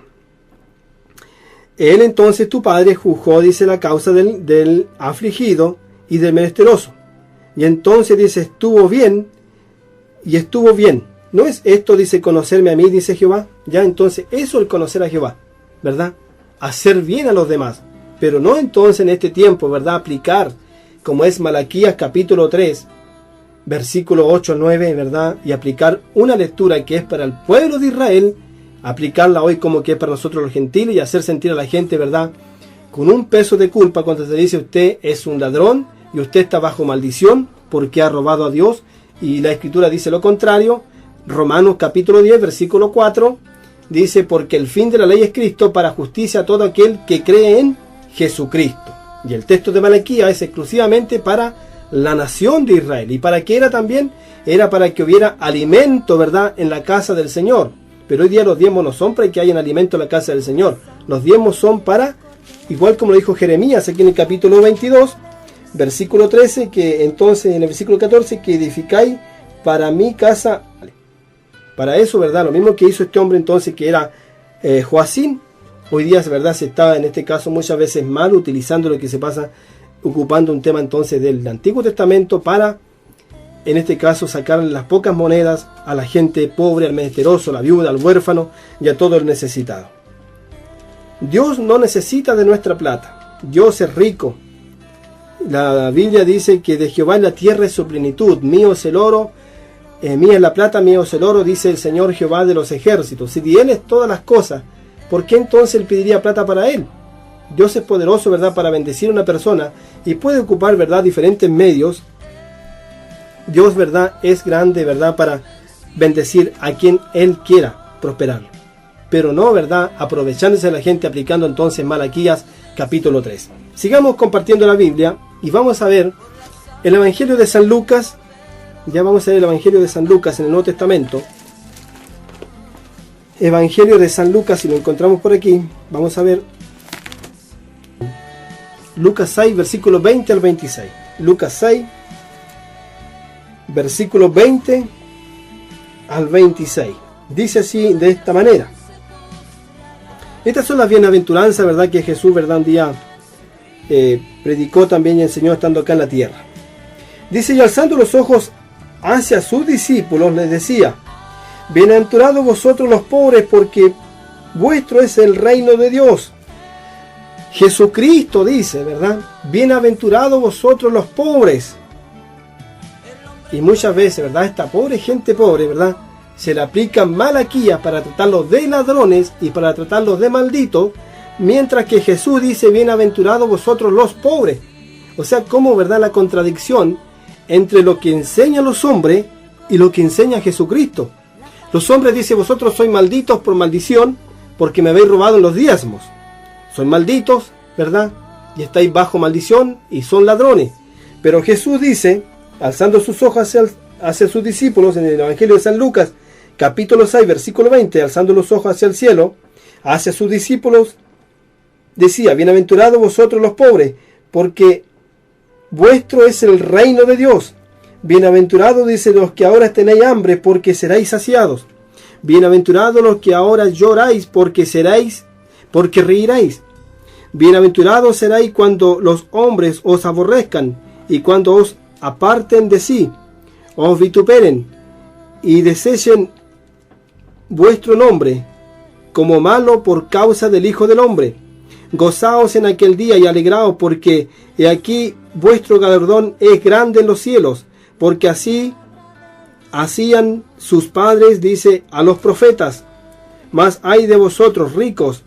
él entonces tu padre juzgó, dice, la causa del afligido y del menesteroso. Y entonces dice, estuvo bien y estuvo bien. ¿No es esto, dice, conocerme a mí, dice Jehová? Ya entonces eso es el conocer a Jehová, ¿verdad? Hacer bien a los demás. Pero no entonces en este tiempo, ¿verdad?, aplicar, como es Malaquías capítulo 3, versículo 8 al 9, ¿verdad? Y aplicar una lectura que es para el pueblo de Israel, aplicarla hoy como que es para nosotros los gentiles y hacer sentir a la gente, ¿verdad?, con un peso de culpa cuando se dice usted es un ladrón y usted está bajo maldición porque ha robado a Dios. Y la Escritura dice lo contrario. Romanos capítulo 10, versículo 4, dice, porque el fin de la ley es Cristo para justicia a todo aquel que cree en Jesucristo. Y el texto de Malaquías es exclusivamente para la nación de Israel. ¿Y para qué era también? Era para que hubiera alimento, ¿verdad?, en la casa del Señor. Pero hoy día los diezmos no son para que haya alimento en la casa del Señor. Los diezmos son para, igual como lo dijo Jeremías aquí en el capítulo 22, versículo 13, que entonces en el versículo 14, que edificáis para mi casa. Para eso, ¿verdad? Lo mismo que hizo este hombre entonces, que era Joacim. Hoy día, ¿verdad?, se está en este caso muchas veces mal utilizando lo que se pasa, ocupando un tema entonces del Antiguo Testamento para, en este caso, sacar las pocas monedas a la gente pobre, al menesteroso, a la viuda, al huérfano y a todo el necesitado. Dios no necesita de nuestra plata. Dios es rico. La Biblia dice que de Jehová en la tierra es su plenitud. Mío es el oro mía es la plata, mío es el oro, dice el Señor Jehová de los ejércitos. Si de Él es todas las cosas, ¿por qué entonces Él pediría plata para Él? Dios es poderoso, ¿verdad?, para bendecir a una persona y puede ocupar, ¿verdad?, diferentes medios. Dios, ¿verdad?, es grande, ¿verdad?, para bendecir a quien Él quiera prosperar. Pero no, ¿verdad?, aprovechándose de la gente, aplicando entonces Malaquías capítulo 3. Sigamos compartiendo la Biblia y vamos a ver el Evangelio de San Lucas. Ya vamos a ver el Evangelio de San Lucas en el Nuevo Testamento. Evangelio de San Lucas, si lo encontramos por aquí, vamos a ver Lucas 6, versículo 20 al 26. Lucas 6, versículo 20 al 26. Dice así, de esta manera. Estas son las bienaventuranzas, ¿verdad?, que Jesús, ¿verdad?, un día predicó también y enseñó estando acá en la tierra. Dice, y alzando los ojos hacia sus discípulos, les decía, bienaventurados vosotros los pobres, porque vuestro es el reino de Dios. Jesucristo dice, ¿verdad?, bienaventurados vosotros los pobres. Y muchas veces, ¿verdad?, esta pobre gente pobre, ¿verdad?, se le aplican Malaquías para tratarlos de ladrones y para tratarlos de malditos, mientras que Jesús dice, bienaventurados vosotros los pobres. O sea, como, ¿verdad?, la contradicción entre lo que enseñan los hombres y lo que enseña Jesucristo. Los hombres dicen, vosotros sois malditos por maldición, porque me habéis robado en los diezmos. Son malditos, ¿verdad?, y estáis bajo maldición y son ladrones. Pero Jesús dice, alzando sus ojos hacia sus discípulos, en el Evangelio de San Lucas, capítulo 6, versículo 20, alzando los ojos hacia el cielo, hacia sus discípulos, decía, bienaventurados vosotros los pobres, porque vuestro es el reino de Dios. Bienaventurados, dice, los que ahora tenéis hambre, porque seréis saciados. Bienaventurados los que ahora lloráis, porque reiréis. Bienaventurados seréis cuando los hombres os aborrezcan, y cuando os aparten de sí, os vituperen, y desechen vuestro nombre como malo por causa del Hijo del Hombre. Gozaos en aquel día y alegraos, porque he aquí vuestro galardón es grande en los cielos, porque así hacían sus padres, dice, a los profetas. Mas ay de vosotros ricos,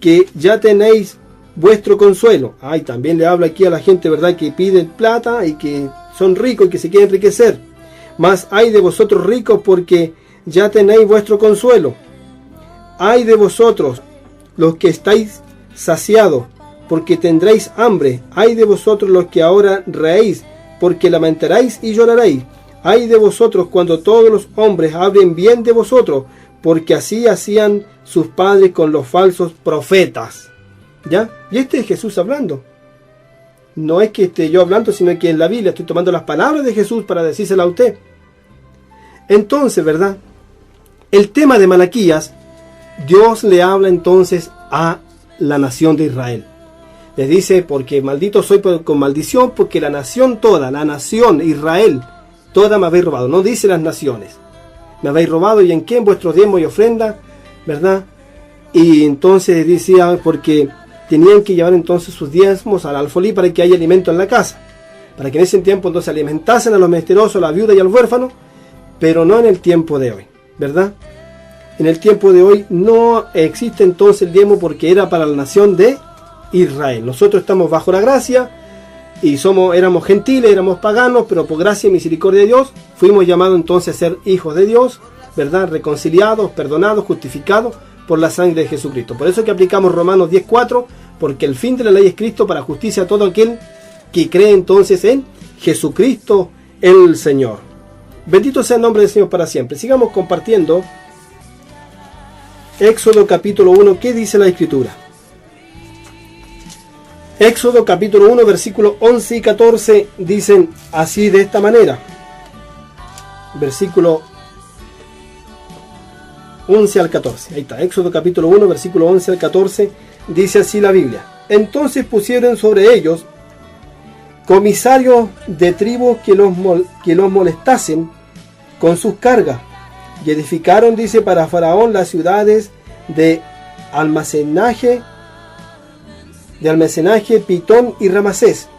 que ya tenéis vuestro consuelo. Ay, también le habla aquí a la gente, ¿verdad?, que piden plata y que son ricos y que se quieren enriquecer. Mas ay de vosotros ricos, porque ya tenéis vuestro consuelo. Ay de vosotros los que estáis saciados, porque tendréis hambre. Ay de vosotros los que ahora reís, porque lamentaréis y lloraréis. Ay de vosotros cuando todos los hombres hablen bien de vosotros, porque así hacían sus padres con los falsos profetas. ¿Ya? Y este es Jesús hablando. No es que esté yo hablando, sino que en la Biblia estoy tomando las palabras de Jesús para decírsela a usted. Entonces, ¿verdad?, el tema de Malaquías, Dios le habla entonces a la nación de Israel. Les dice, porque maldito soy con maldición, porque la nación toda, la nación Israel, toda me habéis robado. No dice las naciones. Me habéis robado, ¿y en qué? En vuestros diezmos y ofrenda, ¿verdad? Y entonces decía, porque tenían que llevar entonces sus diezmos al alfolí para que haya alimento en la casa. Para que en ese tiempo entonces alimentasen a los menesterosos, a la viuda y al huérfano, pero no en el tiempo de hoy, ¿verdad? En el tiempo de hoy no existe entonces el diezmo, porque era para la nación de Israel. Nosotros estamos bajo la gracia y éramos gentiles, éramos paganos, pero por gracia y misericordia de Dios fuimos llamados entonces a ser hijos de Dios, ¿verdad?, reconciliados, perdonados, justificados por la sangre de Jesucristo. Por eso que aplicamos Romanos 10:4, porque el fin de la ley es Cristo para justicia a todo aquel que cree entonces en Jesucristo el Señor. Bendito sea el nombre del Señor para siempre. Sigamos compartiendo Éxodo capítulo 1. ¿Qué dice la Escritura? Éxodo capítulo 1, versículos 11 y 14 dicen así, de esta manera. Versículo 11 al 14. Ahí está, Éxodo capítulo 1, versículo 11 al 14, dice así la Biblia. Entonces pusieron sobre ellos comisarios de tribus que los molestasen con sus cargas, y edificaron, dice, para Faraón las ciudades de almacenaje, Pitón y Ramasés.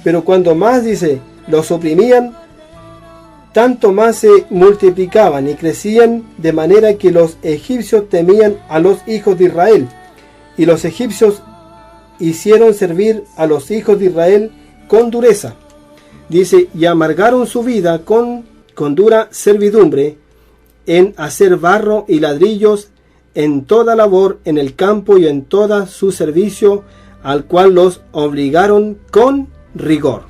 Pero cuando más, dice, los oprimían, tanto más se multiplicaban y crecían, de manera que los egipcios temían a los hijos de Israel. Y los egipcios hicieron servir a los hijos de Israel con dureza. Dice, y amargaron su vida con dura servidumbre, en hacer barro y ladrillos, en toda labor en el campo y en todo su servicio, al cual los obligaron con rigor.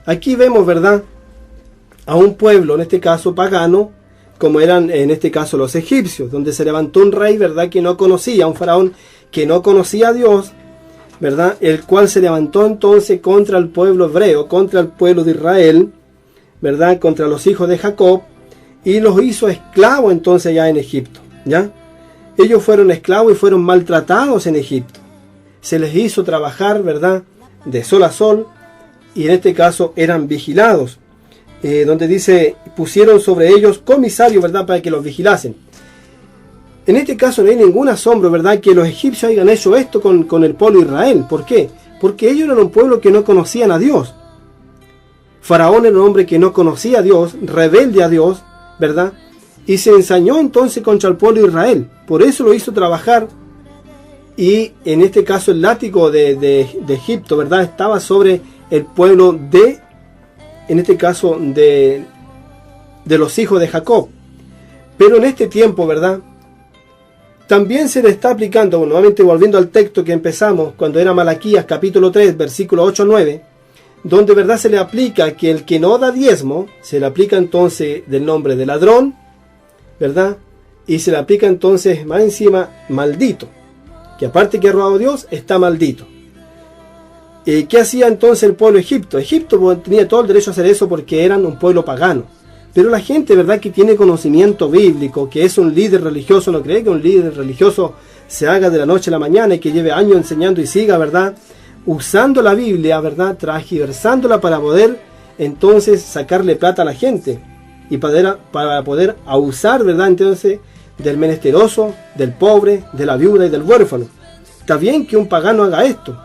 Aquí vemos, ¿verdad?, a un pueblo, en este caso pagano, como eran en este caso los egipcios, donde se levantó un rey, ¿verdad?, que no conocía, un faraón que no conocía a Dios, ¿verdad?, el cual se levantó entonces contra el pueblo hebreo, contra el pueblo de Israel, ¿verdad?, contra los hijos de Jacob, y los hizo esclavos entonces ya en Egipto, ¿ya? Ellos fueron esclavos y fueron maltratados en Egipto. Se les hizo trabajar, ¿verdad?, de sol a sol, y en este caso eran vigilados, donde dice, pusieron sobre ellos comisarios, ¿verdad?, para que los vigilasen. En este caso no hay ningún asombro, ¿verdad?, que los egipcios hayan hecho esto con el pueblo de Israel. ¿Por qué? Porque ellos eran un pueblo que no conocían a Dios. Faraón era un hombre que no conocía a Dios, rebelde a Dios, ¿verdad?, y se ensañó entonces contra el pueblo de Israel. Por eso lo hizo trabajar, y en este caso el látigo de Egipto, ¿verdad?, estaba sobre el pueblo en este caso de los hijos de Jacob. Pero en este tiempo, ¿verdad?, también se le está aplicando, nuevamente volviendo al texto que empezamos, cuando era Malaquías capítulo 3, versículo 8 a 9, donde, ¿verdad?, se le aplica que el que no da diezmo, se le aplica entonces del nombre de ladrón, ¿verdad?, y se le aplica entonces más encima maldito, que aparte que ha robado Dios, está maldito. ¿Qué hacía entonces el pueblo de Egipto? Egipto tenía todo el derecho a hacer eso porque eran un pueblo pagano. Pero la gente, ¿verdad?, que tiene conocimiento bíblico, que es un líder religioso, no cree que un líder religioso se haga de la noche a la mañana y que lleve años enseñando y siga, ¿verdad?, usando la Biblia, ¿verdad?, transgiversándola para poder entonces sacarle plata a la gente y para poder abusar, ¿verdad?, entonces del menesteroso, del pobre, de la viuda y del huérfano. Está bien que un pagano haga esto,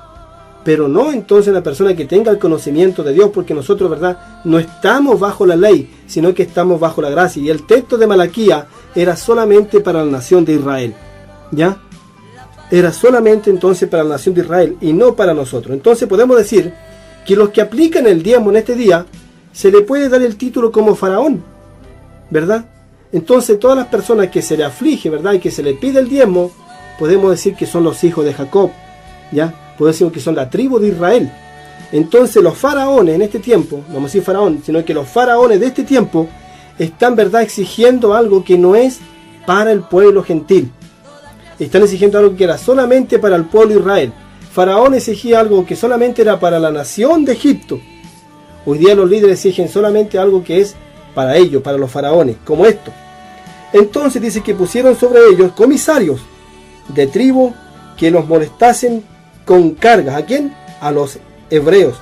pero no entonces la persona que tenga el conocimiento de Dios, porque nosotros, ¿verdad?, no estamos bajo la ley, sino que estamos bajo la gracia. Y el texto de Malaquía era solamente para la nación de Israel, ¿ya? Era solamente entonces para la nación de Israel y no para nosotros. Entonces podemos decir que los que aplican el diezmo en este día, se le puede dar el título como faraón, ¿verdad? Entonces todas las personas que se le aflige, ¿verdad?, y que se le pide el diezmo, podemos decir que son los hijos de Jacob, ¿ya? Podemos decir que son la tribu de Israel. Entonces los faraones en este tiempo, no vamos a decir faraón, sino que los faraones de este tiempo están, ¿verdad?, exigiendo algo que no es para el pueblo gentil. Están exigiendo algo que era solamente para el pueblo de Israel. Faraón exigía algo que solamente era para la nación de Egipto. Hoy día los líderes exigen solamente algo que es para ellos, para los faraones, como esto. Entonces dice que pusieron sobre ellos comisarios de tribu que los molestasen con cargas. ¿A quién? A los hebreos.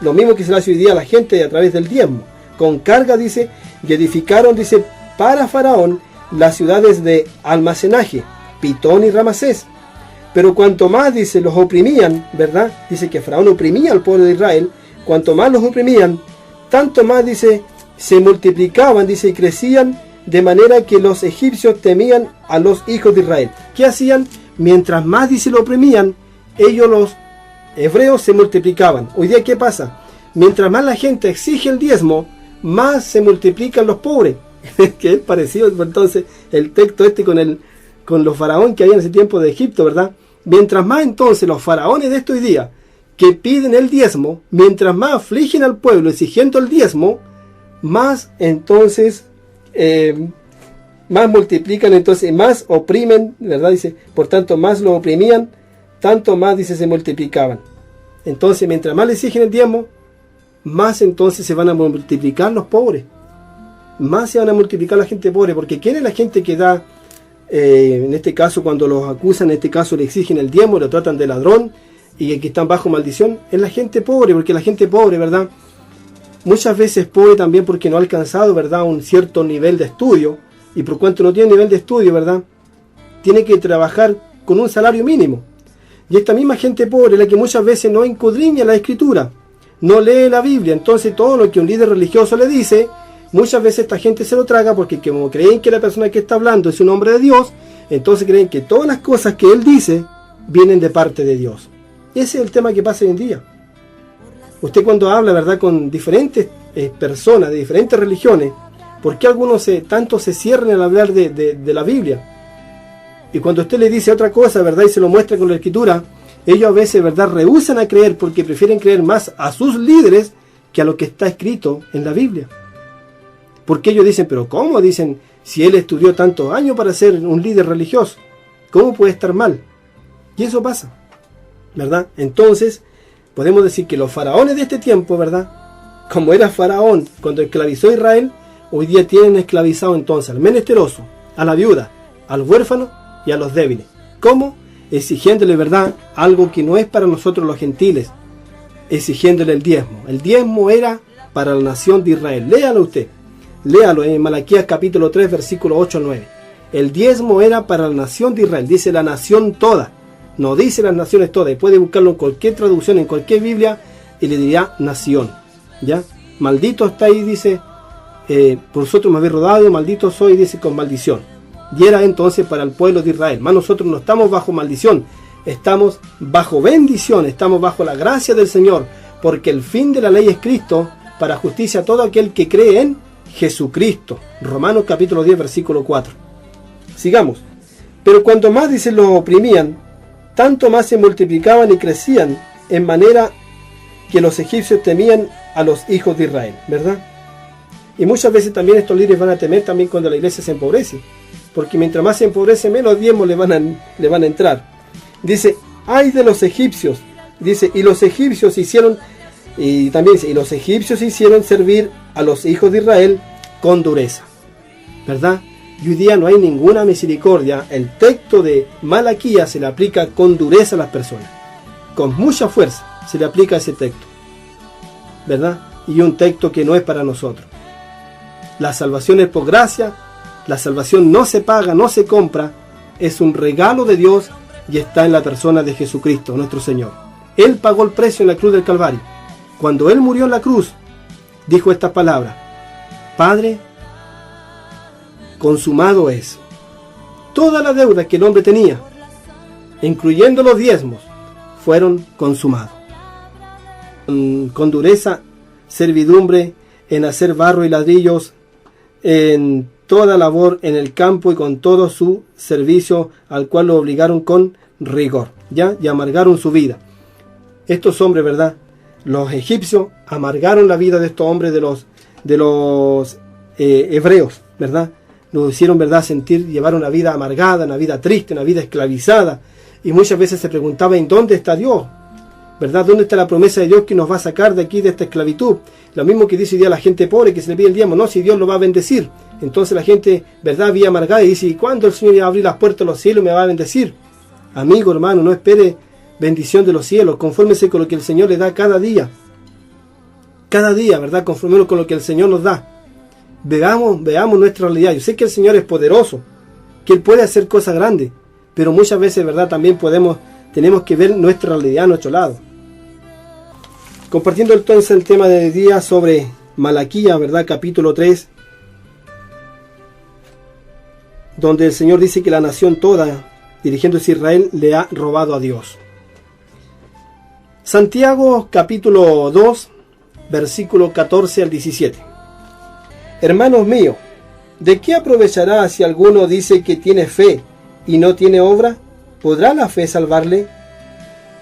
Lo mismo que se le hace hoy día a la gente a través del diezmo. Con cargas, dice, y edificaron, dice, para Faraón las ciudades de almacenaje, Pitón y Ramasés. Pero cuanto más, dice, los oprimían, ¿verdad? Dice que Faraón oprimía al pueblo de Israel. Cuanto más los oprimían, tanto más, dice, se multiplicaban, dice, y crecían, de manera que los egipcios temían a los hijos de Israel. ¿Qué hacían? Mientras más, dice, lo oprimían, ellos, los hebreos, se multiplicaban. Hoy día, ¿qué pasa? Mientras más la gente exige el diezmo, más se multiplican los pobres. Que es parecido entonces el texto este con los faraones que había en ese tiempo de Egipto, ¿verdad? Mientras más entonces los faraones de estos días que piden el diezmo, mientras más afligen al pueblo exigiendo el diezmo, más entonces más multiplican, entonces más oprimen, ¿verdad? Dice, por tanto más lo oprimían, tanto más, dice, se multiplicaban. Entonces mientras más le exigen el diezmo, más entonces se van a multiplicar los pobres, más se van a multiplicar la gente pobre, porque ¿quién es la gente que da, en este caso cuando los acusan, en este caso le exigen el diezmo, lo tratan de ladrón y que están bajo maldición? Es la gente pobre, porque la gente pobre, ¿verdad?, muchas veces pobre también porque no ha alcanzado, ¿verdad?, un cierto nivel de estudio, y por cuanto no tiene nivel de estudio, ¿verdad?, tiene que trabajar con un salario mínimo. Y esta misma gente pobre es la que muchas veces no escudriña la escritura, no lee la Biblia. Entonces todo lo que un líder religioso le dice, muchas veces esta gente se lo traga porque como creen que la persona que está hablando es un hombre de Dios, entonces creen que todas las cosas que él dice vienen de parte de Dios. Ese es el tema que pasa hoy en día. Usted cuando habla, ¿verdad?, con diferentes personas de diferentes religiones, ¿por qué algunos tanto se cierran al hablar de la Biblia? Y cuando usted le dice otra cosa, ¿verdad?, y se lo muestra con la Escritura, ellos a veces, ¿verdad?, rehúsan a creer porque prefieren creer más a sus líderes que a lo que está escrito en la Biblia. Porque ellos dicen, pero ¿cómo? Dicen, si él estudió tantos años para ser un líder religioso, ¿cómo puede estar mal? Y eso pasa, ¿verdad? Entonces, podemos decir que los faraones de este tiempo, ¿verdad?, como era Faraón cuando esclavizó a Israel, hoy día tienen esclavizado entonces al menesteroso, a la viuda, al huérfano y a los débiles. ¿Cómo? Exigiéndole, ¿verdad?, algo que no es para nosotros los gentiles, exigiéndole el diezmo. El diezmo era para la nación de Israel. Léalo usted, léalo en Malaquías capítulo 3, versículo 8 al 9. El diezmo era para la nación de Israel, dice la nación toda, no dice las naciones todas, y puede buscarlo en cualquier traducción, en cualquier Biblia, y le diría nación, ¿ya? Maldito está ahí, dice, por vosotros me habéis rodado, maldito soy, dice, con maldición. Y era entonces para el pueblo de Israel. Más nosotros no estamos bajo maldición, estamos bajo bendición, estamos bajo la gracia del Señor, porque el fin de la ley es Cristo, para justicia a todo aquel que cree en Jesucristo. Romanos capítulo 10, versículo 4. Sigamos. Pero cuanto más, dice, los oprimían, tanto más se multiplicaban y crecían, en manera que los egipcios temían a los hijos de Israel, ¿verdad? Y muchas veces también estos líderes van a temer también cuando la iglesia se empobrece, porque mientras más se empobrece, menos diezmos le van a entrar. Dice, ay de los egipcios, dice, y los egipcios hicieron, y también dice, y los egipcios hicieron servir a los hijos de Israel con dureza, ¿verdad? Y hoy día no hay ninguna misericordia. El texto de Malaquías se le aplica con dureza a las personas, con mucha fuerza se le aplica ese texto, ¿verdad? Y un texto que no es para nosotros. La salvación es por gracia, la salvación no se paga, no se compra, es un regalo de Dios y está en la persona de Jesucristo, nuestro Señor. Él pagó el precio en la cruz del Calvario. Cuando Él murió en la cruz, dijo estas palabras: Padre, consumado es. Toda la deuda que el hombre tenía, incluyendo los diezmos, fueron consumados. Con dureza, servidumbre, en hacer barro y ladrillos, en toda labor en el campo y con todo su servicio, al cual lo obligaron con rigor, ¿ya? Y amargaron su vida. Estos hombres, ¿verdad?, los egipcios amargaron la vida de estos hombres, de los hebreos, ¿verdad? Nos hicieron, ¿verdad?, sentir, llevar una vida amargada, una vida triste, una vida esclavizada. Y muchas veces se preguntaba, ¿en dónde está Dios? ¿Verdad? ¿Dónde está la promesa de Dios que nos va a sacar de aquí, de esta esclavitud? Lo mismo que dice hoy día la gente pobre, que se le pide el diezmo, no, si Dios lo va a bendecir. Entonces la gente, ¿verdad?, vía amargada y dice, ¿y cuándo el Señor va a abrir las puertas de los cielos y me va a bendecir? Amigo, hermano, no espere bendición de los cielos, confórmese con lo que el Señor le da cada día. Cada día, ¿verdad?, conformémonos con lo que el Señor nos da. Veamos nuestra realidad. Yo sé que el Señor es poderoso, que Él puede hacer cosas grandes, pero muchas veces, ¿verdad?, también tenemos que ver nuestra realidad a nuestro lado. Compartiendo entonces el tema de hoy día sobre Malaquías, ¿verdad?, capítulo 3, donde el Señor dice que la nación toda, dirigiéndose a Israel, le ha robado a Dios. Santiago capítulo 2, versículo 14 al 17. Hermanos míos, ¿de qué aprovechará si alguno dice que tiene fe y no tiene obra? ¿Podrá la fe salvarle?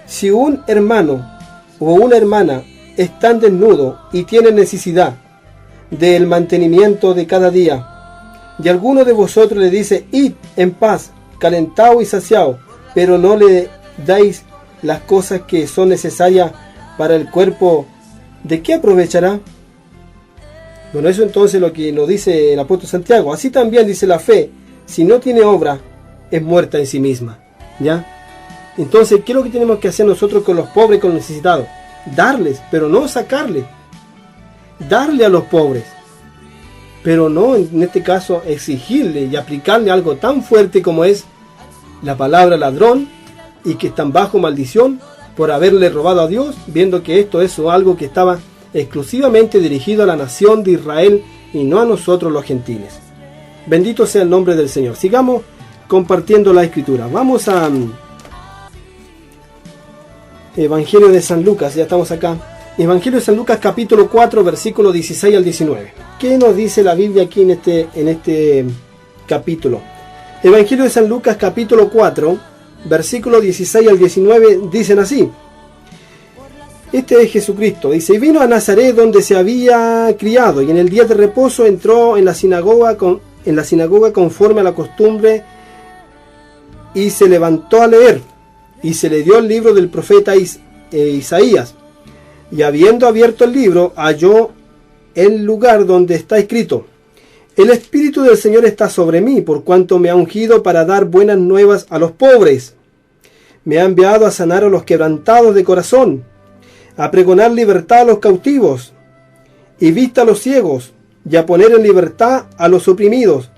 Si un hermano o una hermana están desnudos y tienen necesidad del mantenimiento de cada día, y alguno de vosotros le dice, id en paz, calentado y saciado, pero no le dais las cosas que son necesarias para el cuerpo, ¿de qué aprovechará? Bueno, eso entonces es lo que nos dice el apóstol Santiago. Así también dice la fe, si no tiene obra, es muerta en sí misma, ¿ya? Entonces, ¿qué es lo que tenemos que hacer nosotros con los pobres y con los necesitados? Darles, pero no sacarles. Darle a los pobres, pero no, en este caso, exigirle y aplicarle algo tan fuerte como es la palabra ladrón, y que están bajo maldición por haberle robado a Dios, viendo que esto es algo que estaba exclusivamente dirigido a la nación de Israel y no a nosotros los gentiles. Bendito sea el nombre del Señor. Sigamos compartiendo la Escritura. Vamos a Evangelio de San Lucas, ya estamos acá. Evangelio de San Lucas capítulo 4, versículo 16 al 19. ¿Qué nos dice la Biblia aquí en este capítulo? Evangelio de San Lucas capítulo 4, versículo 16 al 19 dicen así. Este es Jesucristo. Dice, y vino a Nazaret donde se había criado, y en el día de reposo entró en la sinagoga conforme a la costumbre, y se levantó a leer, y se le dio el libro del profeta Isaías. Y habiendo abierto el libro, halló el lugar donde está escrito: el Espíritu del Señor está sobre mí, por cuanto me ha ungido para dar buenas nuevas a los pobres. Me ha enviado a sanar a los quebrantados de corazón, a pregonar libertad a los cautivos, y vista a los ciegos, y a poner en libertad a los oprimidos,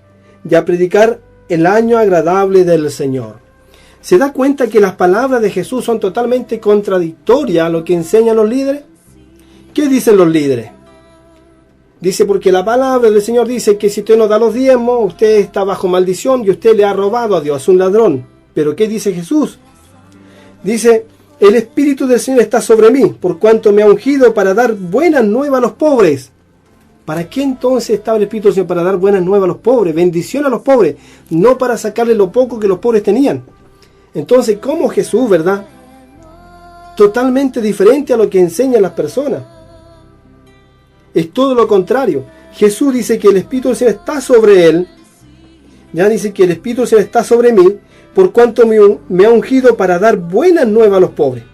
y a predicar el año agradable del Señor. ¿Se da cuenta que las palabras de Jesús son totalmente contradictorias a lo que enseñan los líderes? ¿Qué dicen los líderes? Dice, porque la palabra del Señor dice que si usted no da los diezmos, usted está bajo maldición y usted le ha robado a Dios, es un ladrón. ¿Pero qué dice Jesús? Dice, el Espíritu del Señor está sobre mí, por cuanto me ha ungido para dar buenas nuevas a los pobres. ¿Para qué entonces estaba el Espíritu del Señor? Para dar buenas nuevas a los pobres, bendición a los pobres, no para sacarle lo poco que los pobres tenían. Entonces, ¿cómo Jesús, verdad? Totalmente diferente a lo que enseñan las personas. Es todo lo contrario. Jesús dice que el Espíritu del Señor está sobre él. Ya dice que el Espíritu del Señor está sobre mí, por cuanto me ha ungido para dar buenas nuevas a los pobres,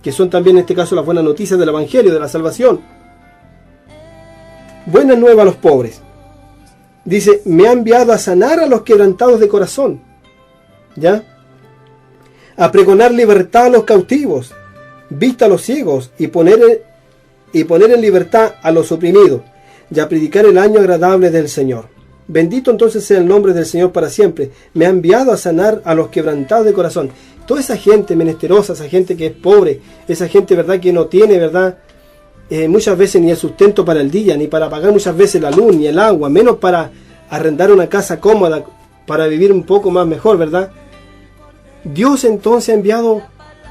que son también en este caso las buenas noticias del Evangelio, de la salvación. Buenas nuevas a los pobres. Dice, me ha enviado a sanar a los quebrantados de corazón, ¿ya? A pregonar libertad a los cautivos, vista a los ciegos, y poner en libertad a los oprimidos, y a predicar el año agradable del Señor. Bendito entonces sea el nombre del Señor para siempre. Me ha enviado a sanar a los quebrantados de corazón. Toda esa gente menesterosa, esa gente que es pobre, esa gente, verdad, que no tiene, verdad, muchas veces ni el sustento para el día, ni para pagar muchas veces la luz, ni el agua, menos para arrendar una casa cómoda, para vivir un poco más mejor, verdad. Dios entonces ha enviado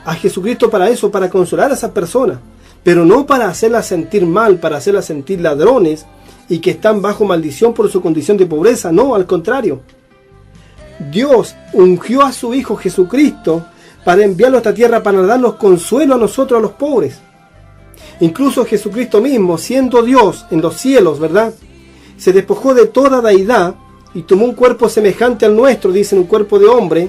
a Jesucristo para eso, para consolar a esas personas, pero no para hacerlas sentir mal, para hacerlas sentir ladrones y que están bajo maldición por su condición de pobreza. No, al contrario. Dios ungió a su Hijo Jesucristo para enviarlo a esta tierra para darnos consuelo a nosotros, a los pobres. Incluso Jesucristo mismo, siendo Dios en los cielos, ¿verdad?, se despojó de toda deidad y tomó un cuerpo semejante al nuestro, dicen, un cuerpo de hombre.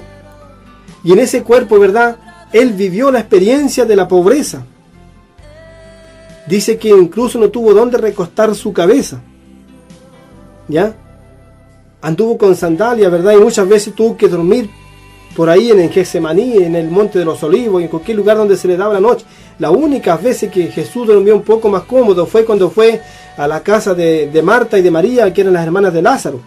Y en ese cuerpo, ¿verdad?, Él vivió la experiencia de la pobreza. Dice que incluso no tuvo dónde recostar su cabeza, ¿ya? Anduvo con sandalias, ¿verdad? Y muchas veces tuvo que dormir por ahí en Getsemaní, en el Monte de los Olivos, en cualquier lugar donde se le daba la noche. Las únicas veces que Jesús durmió un poco más cómodo fue cuando fue a la casa de Marta y de María, que eran las hermanas de Lázaro.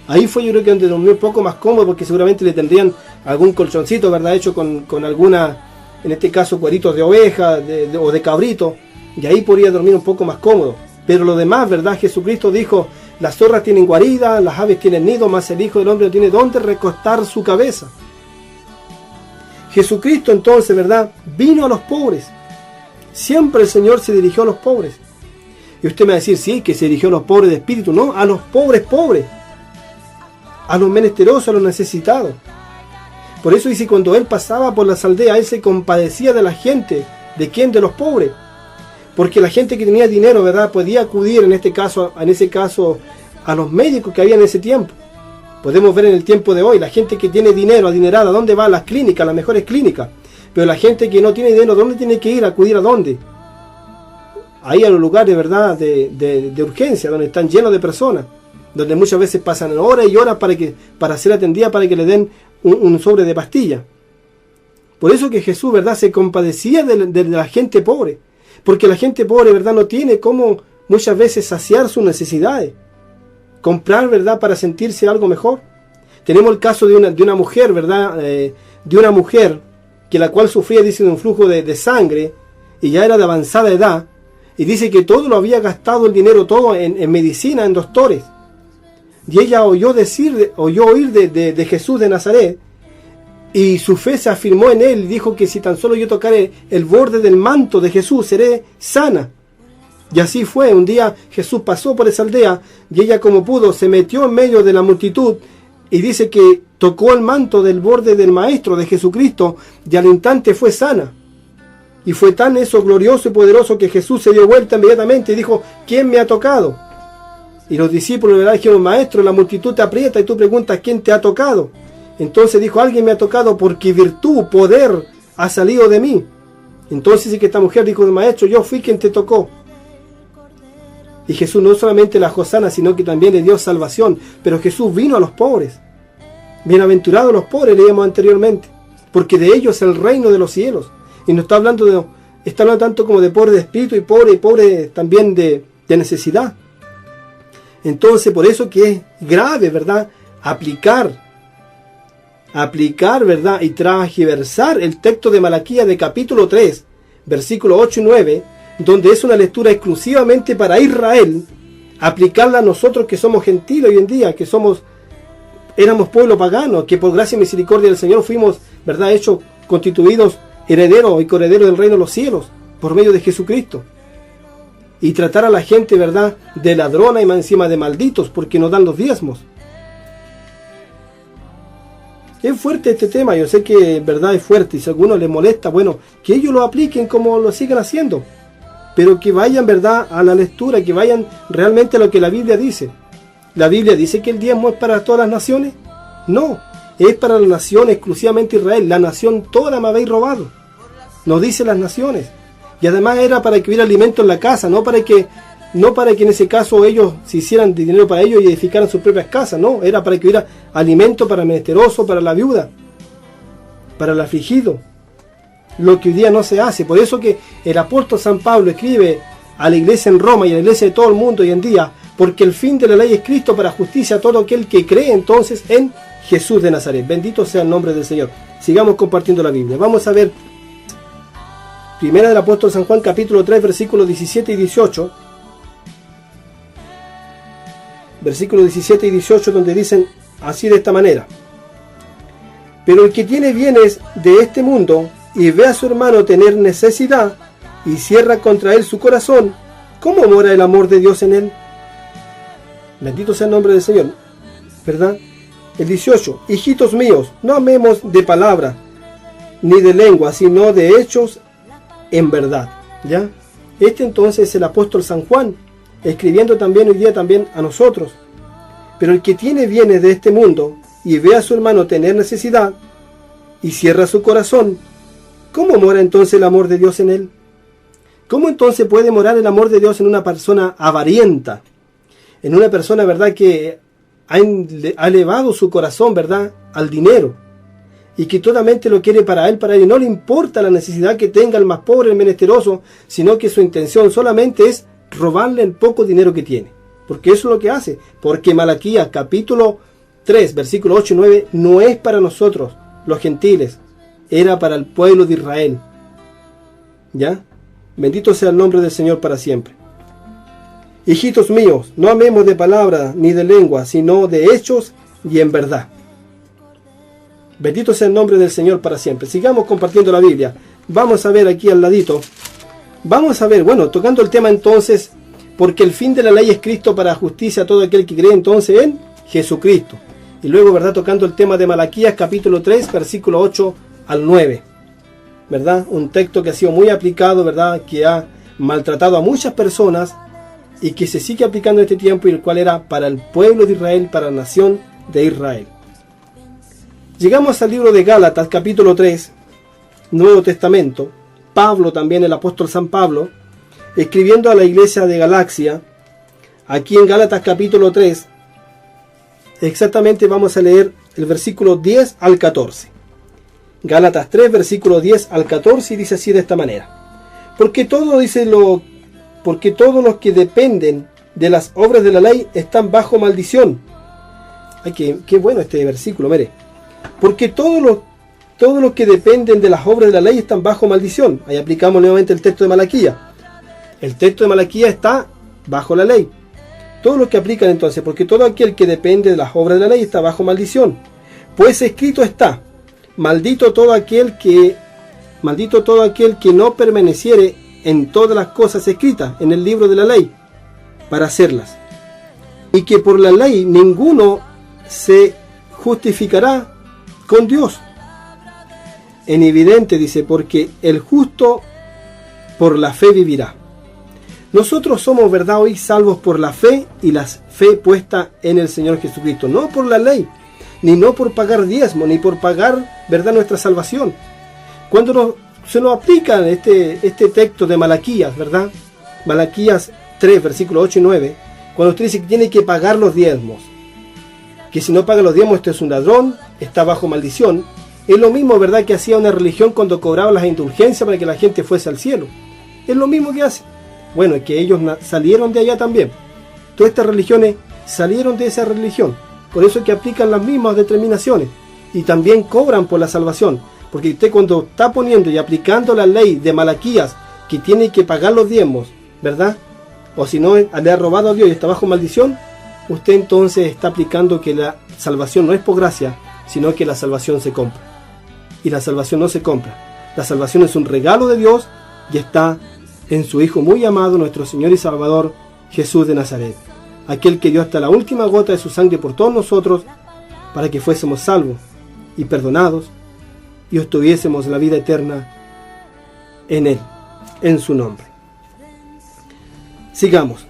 Ahí fue, yo creo, que donde durmió un poco más cómodo, porque seguramente le tendrían algún colchoncito, ¿verdad?, hecho con alguna, en este caso, cueritos de oveja o de cabrito, y ahí podría dormir un poco más cómodo. Pero lo demás, ¿verdad?, Jesucristo dijo, las zorras tienen guarida, las aves tienen nido, mas el Hijo del Hombre no tiene dónde recostar su cabeza. Jesucristo entonces, ¿verdad?, vino a los pobres. Siempre el Señor se dirigió a los pobres. Y usted me va a decir, sí, que se dirigió a los pobres de espíritu. No, a los pobres, a los menesterosos, a los necesitados. Por eso dice, cuando Él pasaba por las aldeas, Él se compadecía de la gente. ¿De quién? De los pobres. Porque la gente que tenía dinero, ¿verdad?, podía acudir en ese caso a los médicos que había en ese tiempo. Podemos ver en el tiempo de hoy, la gente que tiene dinero, adinerada, ¿dónde va? A las clínicas, las mejores clínicas. Pero la gente que no tiene dinero, ¿dónde tiene que ir? ¿Acudir a dónde? Ahí a los lugares, ¿verdad?, de urgencia, donde están llenos de personas, donde muchas veces pasan horas y horas para ser atendida, para que le den un sobre de pastilla. Por eso que Jesús, ¿verdad?, se compadecía de la gente pobre. Porque la gente pobre, ¿verdad?, no tiene cómo muchas veces saciar sus necesidades, comprar, ¿verdad?, para sentirse algo mejor. Tenemos el caso de una mujer, ¿verdad?, de una mujer que la cual sufría, dice, de un flujo de sangre, y ya era de avanzada edad, y dice que todo lo había gastado el dinero, todo en medicina, en doctores. Y ella oyó oír de Jesús de Nazaret, y su fe se afirmó en él, y dijo que si tan solo yo tocaré el borde del manto de Jesús, seré sana. Y así fue. Un día Jesús pasó por esa aldea, y ella, como pudo, se metió en medio de la multitud, y dice que tocó el manto del borde del Maestro, de Jesucristo, y al instante fue sana. Y fue tan eso glorioso y poderoso que Jesús se dio vuelta inmediatamente y dijo: ¿quién me ha tocado? Y los discípulos le dijeron: Maestro, la multitud te aprieta y tú preguntas ¿quién te ha tocado? Entonces dijo: alguien me ha tocado, porque virtud, poder ha salido de mí. Entonces dice que esta mujer dijo: Maestro, yo fui quien te tocó. Y Jesús no solamente la dejó sana, sino que también le dio salvación. Pero Jesús vino a los pobres. Bienaventurados los pobres, leíamos anteriormente, porque de ellos es el reino de los cielos. Y no está hablando tanto como de pobre de espíritu y pobre también de necesidad. Entonces, por eso que es grave, ¿verdad?, aplicar, ¿verdad?, y transgiversar el texto de Malaquías de capítulo 3, versículos 8 y 9, donde es una lectura exclusivamente para Israel, aplicarla a nosotros que somos gentiles hoy en día, que éramos pueblo pagano, que por gracia y misericordia del Señor fuimos, ¿verdad?, hechos, constituidos herederos y coherederos del reino de los cielos, por medio de Jesucristo. Y tratar a la gente, ¿verdad?, de ladrona y más encima de malditos, porque no dan los diezmos. Es fuerte este tema, yo sé que en verdad es fuerte, y si a alguno les molesta, bueno, que ellos lo apliquen como lo sigan haciendo, pero que vayan, ¿verdad?, a la lectura, que vayan realmente a lo que la Biblia dice. ¿La Biblia dice que el diezmo es para todas las naciones? No, es para la nación exclusivamente Israel. La nación toda me habéis robado, nos dice las naciones. Y además era para que hubiera alimento en la casa, no para que en ese caso ellos se hicieran dinero para ellos y edificaran sus propias casas, no, era para que hubiera alimento para el menesteroso, para la viuda, para el afligido, lo que hoy día no se hace. Por eso que el apóstol San Pablo escribe a la iglesia en Roma y a la iglesia de todo el mundo hoy en día: porque el fin de la ley es Cristo para justicia a todo aquel que cree entonces en Jesús de Nazaret. Bendito sea el nombre del Señor. Sigamos compartiendo la Biblia. Vamos a ver Primera del apóstol San Juan, capítulo 3, versículos 17 y 18. Versículos 17 y 18, donde dicen así de esta manera: pero el que tiene bienes de este mundo y ve a su hermano tener necesidad y cierra contra él su corazón, ¿cómo mora el amor de Dios en él? Bendito sea el nombre del Señor, ¿verdad? El 18: hijitos míos, no amemos de palabra ni de lengua, sino de hechos en verdad. ¿Ya? Este entonces es el apóstol San Juan, escribiendo también hoy día también a nosotros. Pero el que tiene bienes de este mundo y ve a su hermano tener necesidad y cierra su corazón, ¿cómo mora entonces el amor de Dios en él? ¿Cómo entonces puede morar el amor de Dios en una persona avarienta? En una persona, ¿verdad?, que ha elevado su corazón, ¿verdad?, al dinero, y que totalmente lo quiere para él, y no le importa la necesidad que tenga el más pobre, el menesteroso, sino que su intención solamente es robarle el poco dinero que tiene, porque eso es lo que hace. Porque Malaquías capítulo 3, versículos 8 y 9 no es para nosotros, los gentiles, era para el pueblo de Israel. ¿Ya? Bendito sea el nombre del Señor para siempre. Hijitos míos, no amemos de palabra ni de lengua, sino de hechos y en verdad. Bendito sea el nombre del Señor para siempre. Sigamos compartiendo la Biblia. Vamos a ver aquí al ladito. Vamos a ver, bueno, tocando el tema entonces, porque el fin de la ley es Cristo para justicia a todo aquel que cree entonces en Jesucristo. Y luego, ¿verdad?, tocando el tema de Malaquías capítulo 3, versículo 8 al 9. ¿Verdad? Un texto que ha sido muy aplicado, ¿verdad?, que ha maltratado a muchas personas y que se sigue aplicando en este tiempo, y el cual era para el pueblo de Israel, para la nación de Israel. Llegamos al libro de Gálatas, capítulo 3, Nuevo Testamento. Pablo, también el apóstol San Pablo, escribiendo a la iglesia de Galacia, aquí en Gálatas capítulo 3, exactamente vamos a leer el versículo 10 al 14. Gálatas 3, versículo 10 al 14, y dice así de esta manera: porque todos los que dependen de las obras de la ley están bajo maldición. Ay, qué bueno este versículo, mire. Porque todos los que dependen de las obras de la ley están bajo maldición. Ahí aplicamos nuevamente el texto de Malaquías. El texto de Malaquías está bajo la ley. Todo lo que aplican entonces, porque todo aquel que depende de las obras de la ley está bajo maldición. Pues escrito está, maldito todo aquel que no permaneciere en todas las cosas escritas en el libro de la ley, para hacerlas. Y que por la ley ninguno se justificará con Dios. En evidente dice, porque el justo por la fe vivirá. Nosotros somos, ¿verdad?, hoy salvos por la fe, y la fe puesta en el Señor Jesucristo, no por la ley, ni no por pagar diezmo, ni por pagar, ¿verdad?, nuestra salvación. Cuando se nos aplica este texto de Malaquías, ¿verdad? Malaquías 3, versículos 8 y 9, cuando usted dice que tiene que pagar los diezmos, que si no paga los diezmos, este es un ladrón, está bajo maldición. Es lo mismo, ¿verdad?, que hacía una religión cuando cobraba las indulgencias para que la gente fuese al cielo. Es lo mismo que hace. Bueno, es que ellos salieron de allá también. Todas estas religiones salieron de esa religión. Por eso es que aplican las mismas determinaciones. Y también cobran por la salvación. Porque usted, cuando está poniendo y aplicando la ley de Malaquías, que tiene que pagar los diezmos, ¿verdad?, o si no, le ha robado a Dios y está bajo maldición, usted entonces está aplicando que la salvación no es por gracia, sino que la salvación se compra. Y la salvación no se compra. La salvación es un regalo de Dios y está en su Hijo muy amado, nuestro Señor y Salvador, Jesús de Nazaret. Aquel que dio hasta la última gota de su sangre por todos nosotros, para que fuésemos salvos y perdonados y obtuviésemos la vida eterna en Él, en su nombre. Sigamos.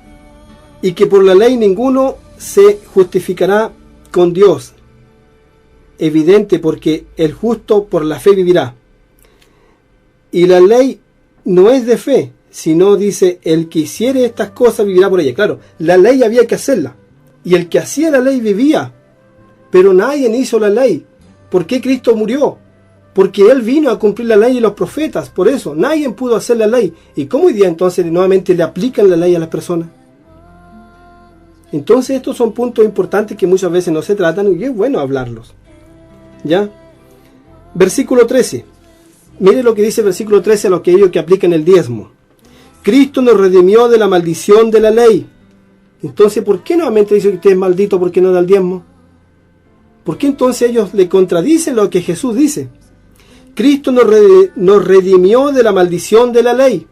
Y que por la ley ninguno se justificará con Dios. Evidente, porque el justo por la fe vivirá. Y la ley no es de fe, sino dice, el que hiciere estas cosas vivirá por ella. Claro, la ley había que hacerla. Y el que hacía la ley vivía. Pero nadie hizo la ley. ¿Por qué Cristo murió? Porque Él vino a cumplir la ley y los profetas. Por eso, nadie pudo hacer la ley. ¿Y cómo hoy día entonces nuevamente le aplican la ley a las personas? Entonces estos son puntos importantes que muchas veces no se tratan y es bueno hablarlos. ¿Ya? Versículo 13. Mire lo que dice el versículo 13 a aquellos que aplican el diezmo. Cristo nos redimió de la maldición de la ley. Entonces, ¿por qué nuevamente dice que usted es maldito porque no da el diezmo? ¿Por qué entonces ellos le contradicen lo que Jesús dice? Cristo nos redimió de la maldición de la ley.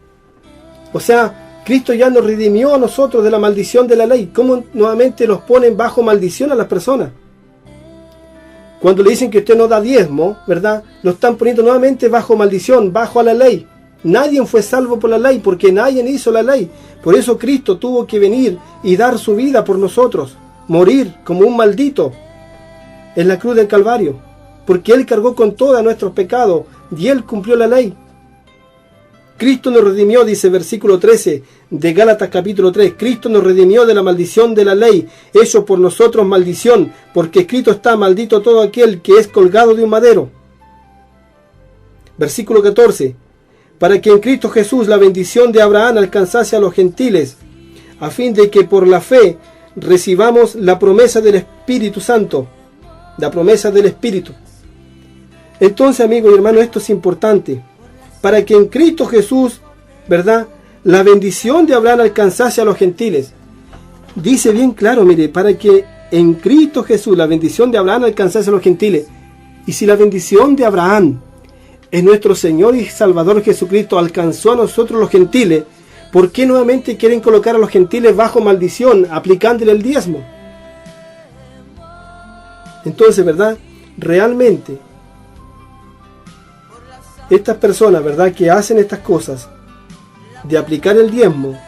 O sea, Cristo ya nos redimió a nosotros de la maldición de la ley. ¿Cómo nuevamente los ponen bajo maldición a las personas? Cuando le dicen que usted no da diezmo, ¿verdad?, lo están poniendo nuevamente bajo maldición, bajo a la ley. Nadie fue salvo por la ley, porque nadie hizo la ley. Por eso Cristo tuvo que venir y dar su vida por nosotros, morir como un maldito en la cruz del Calvario, porque Él cargó con todos nuestros pecados y Él cumplió la ley. Cristo nos redimió, dice versículo 13 de Gálatas capítulo 3, Cristo nos redimió de la maldición de la ley, hecho por nosotros maldición, porque escrito está, maldito todo aquel que es colgado de un madero. Versículo 14, para que en Cristo Jesús la bendición de Abraham alcanzase a los gentiles, a fin de que por la fe recibamos la promesa del Espíritu Santo, la promesa del Espíritu. Entonces, amigos y hermanos, esto es importante, para que en Cristo Jesús, ¿verdad?, la bendición de Abraham alcanzase a los gentiles. Dice bien claro, mire, para que en Cristo Jesús la bendición de Abraham alcanzase a los gentiles. Y si la bendición de Abraham es nuestro Señor y Salvador Jesucristo, alcanzó a nosotros los gentiles, ¿por qué nuevamente quieren colocar a los gentiles bajo maldición, aplicándole el diezmo? Entonces, ¿verdad?, realmente estas personas, ¿verdad?, que hacen estas cosas de aplicar el diezmo,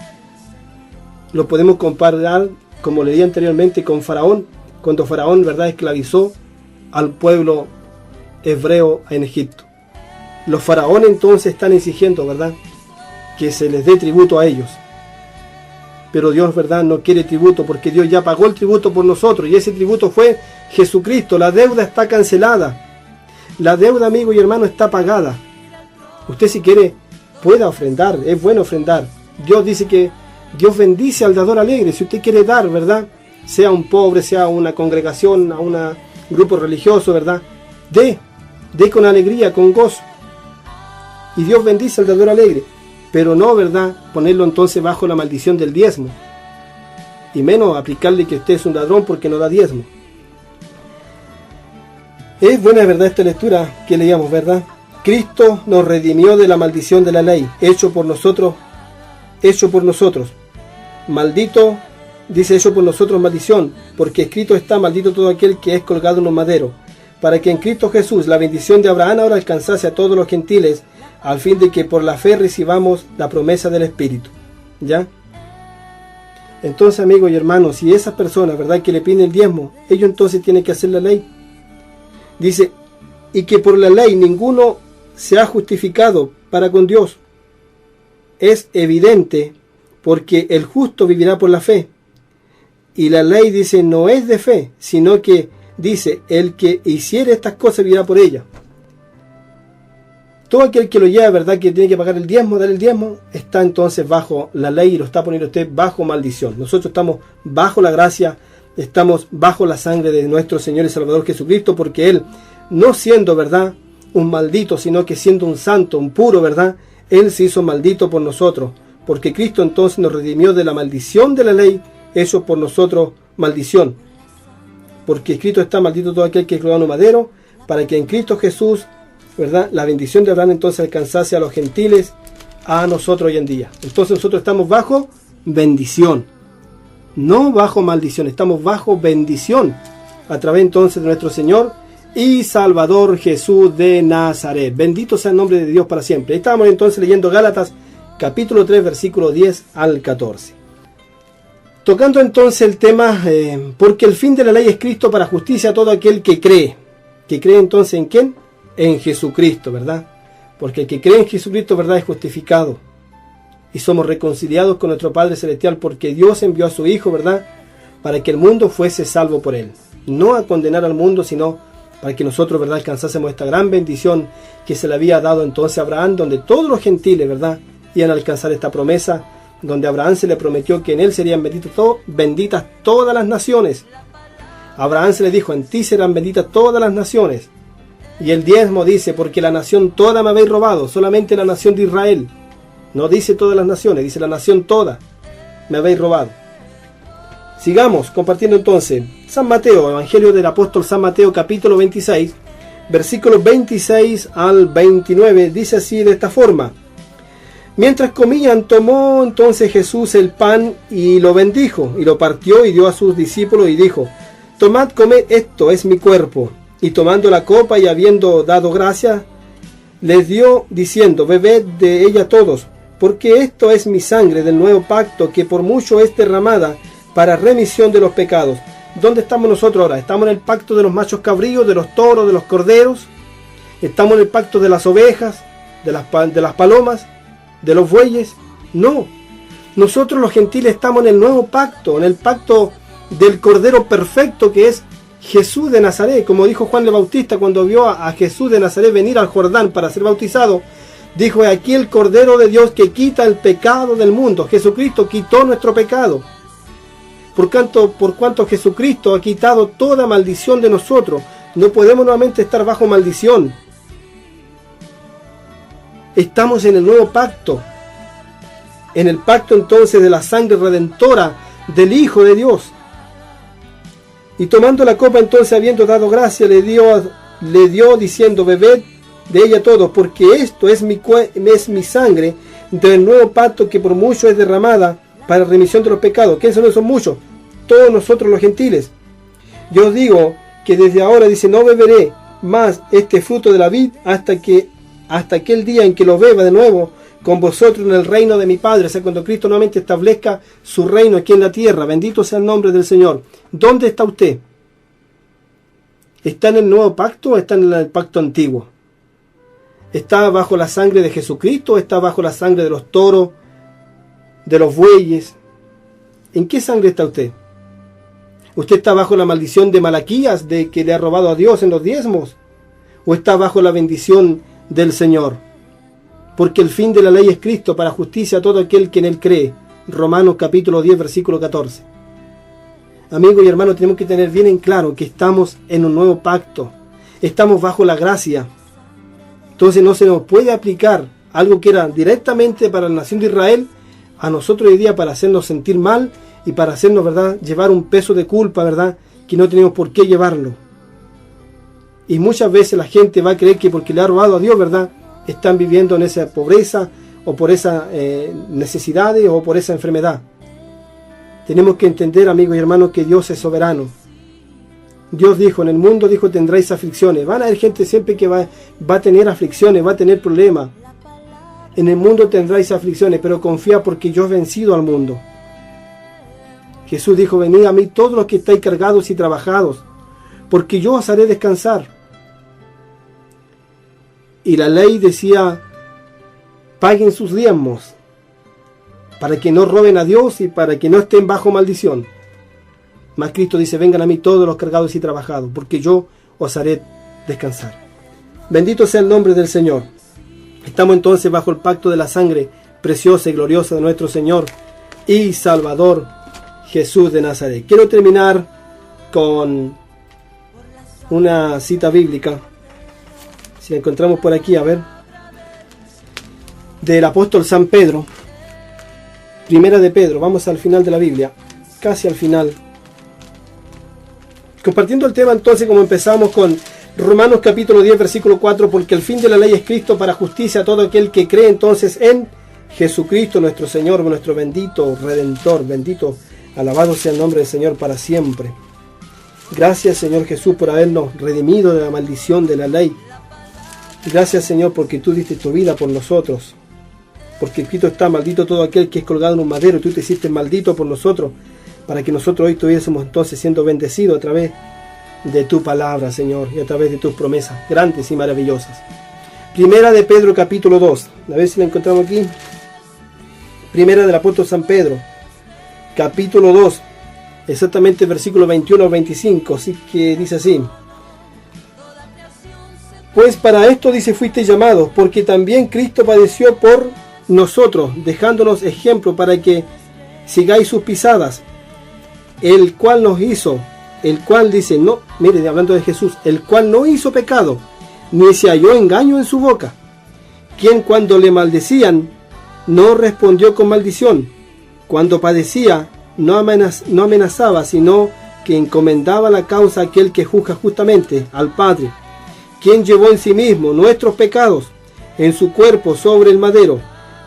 lo podemos comparar, como leí anteriormente, con Faraón, cuando Faraón, ¿verdad?, esclavizó al pueblo hebreo en Egipto. Los faraones entonces están exigiendo, ¿verdad?, que se les dé tributo a ellos. Pero Dios, ¿verdad?, no quiere tributo, porque Dios ya pagó el tributo por nosotros, y ese tributo fue Jesucristo. La deuda está cancelada. La deuda, amigo y hermano, está pagada. Usted, si quiere, pueda ofrendar, es bueno ofrendar. Dios dice que Dios bendice al dador alegre. Si usted quiere dar, ¿verdad?, sea un pobre, sea una congregación, a un grupo religioso, ¿verdad?, dé con alegría, con gozo. Y Dios bendice al dador alegre. pero no, ¿verdad?, ponerlo entonces bajo la maldición del diezmo, y menos aplicarle que usted es un ladrón porque no da diezmo. Es buena, ¿verdad?, esta lectura que leíamos, ¿verdad? Cristo nos redimió de la maldición de la ley, hecho por nosotros. Maldito, dice, hecho por nosotros maldición, porque escrito está: maldito todo aquel que es colgado en un madero, para que en Cristo Jesús la bendición de Abraham ahora alcanzase a todos los gentiles, al fin de que por la fe recibamos la promesa del Espíritu. ¿Ya? Entonces, amigos y hermanos, si esas personas, ¿verdad?, que le piden el diezmo, ellos entonces tienen que hacer la ley. Dice, y que por la ley ninguno se ha justificado para con Dios. Es evidente, porque el justo vivirá por la fe. Y la ley, dice, no es de fe, sino que dice, el que hiciere estas cosas vivirá por ellas. Todo aquel que lo lleva, ¿verdad?, que tiene que pagar el diezmo, dar el diezmo, está entonces bajo la ley y lo está poniendo usted bajo maldición. Nosotros estamos bajo la gracia, estamos bajo la sangre de nuestro Señor y Salvador Jesucristo, porque Él, no siendo, ¿verdad?, un maldito, sino que siendo un santo, un puro, ¿verdad?, Él se hizo maldito por nosotros, porque Cristo entonces nos redimió de la maldición de la ley, hecho por nosotros maldición. Porque escrito está: maldito todo aquel que es colgado en un madero, para que en Cristo Jesús, ¿verdad?, la bendición de Abraham entonces alcanzase a los gentiles, a nosotros hoy en día. Entonces nosotros estamos bajo bendición, no bajo maldición, estamos bajo bendición, a través entonces de nuestro Señor y Salvador Jesús de Nazaret. Bendito sea el nombre de Dios para siempre. Estábamos entonces leyendo Gálatas capítulo 3, versículo 10 al 14. Tocando entonces el tema, porque el fin de la ley es Cristo para justicia a todo aquel que cree. ¿Que cree entonces en quién? En Jesucristo, ¿verdad? Porque el que cree en Jesucristo, ¿verdad?, es justificado. Y somos reconciliados con nuestro Padre Celestial, porque Dios envió a su Hijo, ¿verdad?, para que el mundo fuese salvo por Él. No a condenar al mundo, sino para que nosotros, ¿verdad?, alcanzásemos esta gran bendición que se le había dado entonces a Abraham, donde todos los gentiles, ¿verdad?, iban a alcanzar esta promesa, donde a Abraham se le prometió que en él serían benditas todas las naciones. A Abraham se le dijo: en ti serán benditas todas las naciones. Y el diezmo dice: porque la nación toda me habéis robado, solamente la nación de Israel. No dice todas las naciones, dice la nación toda me habéis robado. Sigamos compartiendo entonces. San Mateo, Evangelio del Apóstol San Mateo, capítulo 26, versículos 26 al 29, dice así, de esta forma: mientras comían, tomó entonces Jesús el pan y lo bendijo, y lo partió y dio a sus discípulos y dijo: tomad, comed, esto es mi cuerpo. Y tomando la copa y habiendo dado gracias, les dio diciendo: bebed de ella todos, porque esto es mi sangre del nuevo pacto, que por mucho es derramada para remisión de los pecados. ¿Dónde estamos nosotros ahora? ¿Estamos en el pacto de los machos cabríos, de los toros, de los corderos? ¿Estamos en el pacto de las ovejas, de las palomas, de los bueyes? No. Nosotros los gentiles estamos en el nuevo pacto, en el pacto del Cordero perfecto, que es Jesús de Nazaret. Como dijo Juan el Bautista cuando vio a Jesús de Nazaret venir al Jordán para ser bautizado, dijo: aquí el Cordero de Dios que quita el pecado del mundo. Jesucristo quitó nuestro pecado. Por cuanto Jesucristo ha quitado toda maldición de nosotros, no podemos nuevamente estar bajo maldición. Estamos en el nuevo pacto, en el pacto entonces de la sangre redentora del Hijo de Dios. Y tomando la copa entonces, habiendo dado gracia, le dio diciendo: bebed de ella todos, porque esto es mi sangre del nuevo pacto, que por mucho es derramada para remisión de los pecados. ¿Quiénes son esos muchos? Todos nosotros los gentiles. Yo os digo que desde ahora, dice, no beberé más este fruto de la vid hasta aquel día en que lo beba de nuevo con vosotros en el reino de mi Padre. O sea, cuando Cristo nuevamente establezca su reino aquí en la tierra. Bendito sea el nombre del Señor. ¿Dónde está usted? ¿Está en el nuevo pacto o está en el pacto antiguo? ¿Está bajo la sangre de Jesucristo o está bajo la sangre de los toros, de los bueyes? ¿En qué sangre está usted? ¿Usted está bajo la maldición de Malaquías, de que le ha robado a Dios en los diezmos? ¿O está bajo la bendición del Señor? Porque el fin de la ley es Cristo para justicia a todo aquel que en él cree. Romanos capítulo 10, versículo 14. Amigos y hermanos, tenemos que tener bien en claro que estamos en un nuevo pacto. Estamos bajo la gracia. Entonces no se nos puede aplicar algo que era directamente para la nación de Israel, a nosotros hoy día para hacernos sentir mal y para hacernos, ¿verdad?, llevar un peso de culpa, ¿verdad?, que no tenemos por qué llevarlo. Y muchas veces la gente va a creer que porque le ha robado a Dios, ¿verdad?, están viviendo en esa pobreza o por esas necesidades o por esa enfermedad. Tenemos que entender, amigos y hermanos, que Dios es soberano. Dios dijo, en el mundo, dijo, tendréis aflicciones. Van a haber gente siempre que va a tener aflicciones, va a tener problemas. En el mundo tendréis aflicciones, pero confía porque yo he vencido al mundo. Jesús dijo, venid a mí todos los que estáis cargados y trabajados, porque yo os haré descansar. Y la ley decía, paguen sus diezmos, para que no roben a Dios y para que no estén bajo maldición. Mas Cristo dice, vengan a mí todos los cargados y trabajados, porque yo os haré descansar. Bendito sea el nombre del Señor. Estamos entonces bajo el pacto de la sangre preciosa y gloriosa de nuestro Señor y Salvador Jesús de Nazaret. Quiero terminar con una cita bíblica, si la encontramos por aquí, a ver, del apóstol San Pedro, primera de Pedro. Vamos al final de la Biblia, casi al final, compartiendo el tema entonces como empezamos con Romanos capítulo 10 versículo 4, porque el fin de la ley es Cristo para justicia a todo aquel que cree entonces en Jesucristo nuestro Señor, nuestro bendito Redentor. Bendito, alabado sea el nombre del Señor para siempre. Gracias, Señor Jesús, por habernos redimido de la maldición de la ley. Gracias, Señor, porque tú diste tu vida por nosotros. Porque escrito está, maldito todo aquel que es colgado en un madero. Tú te hiciste maldito por nosotros, para que nosotros hoy estuviésemos entonces siendo bendecidos a través de tu palabra, Señor, y a través de tus promesas grandes y maravillosas. Primera de Pedro capítulo 2. A ver si la encontramos aquí. Primera del apóstol San Pedro, capítulo 2, exactamente versículo 21 al 25, así que dice así. Pues para esto, dice, fuiste llamados, porque también Cristo padeció por nosotros, dejándonos ejemplo para que sigáis sus pisadas, el cual nos hizo, el cual dice, no, mire, hablando de Jesús, el cual no hizo pecado, ni se halló engaño en su boca, quien cuando le maldecían, no respondió con maldición, cuando padecía, no amenazaba, sino que encomendaba la causa a aquel que juzga justamente, al Padre, quien llevó en sí mismo nuestros pecados en su cuerpo sobre el madero,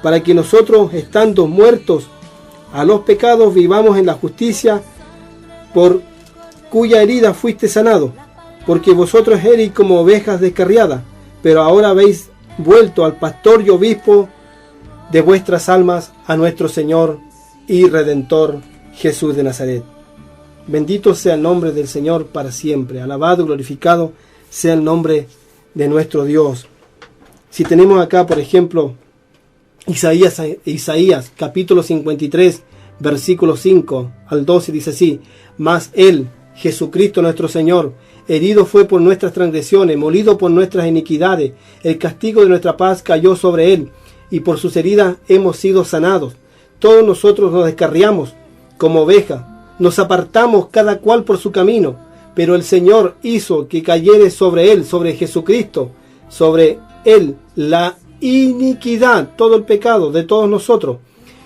para que nosotros, estando muertos a los pecados, vivamos en la justicia, por cuya herida fuiste sanado, porque vosotros erais como ovejas descarriadas, pero ahora habéis vuelto al pastor y obispo de vuestras almas, a nuestro Señor y Redentor Jesús de Nazaret. Bendito sea el nombre del Señor para siempre, alabado y glorificado sea el nombre de nuestro Dios. Si tenemos acá, por ejemplo, Isaías capítulo 53, versículo 5 al 12, dice así: mas Él, Jesucristo nuestro Señor, herido fue por nuestras transgresiones, molido por nuestras iniquidades, el castigo de nuestra paz cayó sobre Él, y por sus heridas hemos sido sanados. Todos nosotros nos descarriamos como ovejas, nos apartamos cada cual por su camino, pero el Señor hizo que cayere sobre Él, sobre Jesucristo, sobre Él, la iniquidad, todo el pecado de todos nosotros.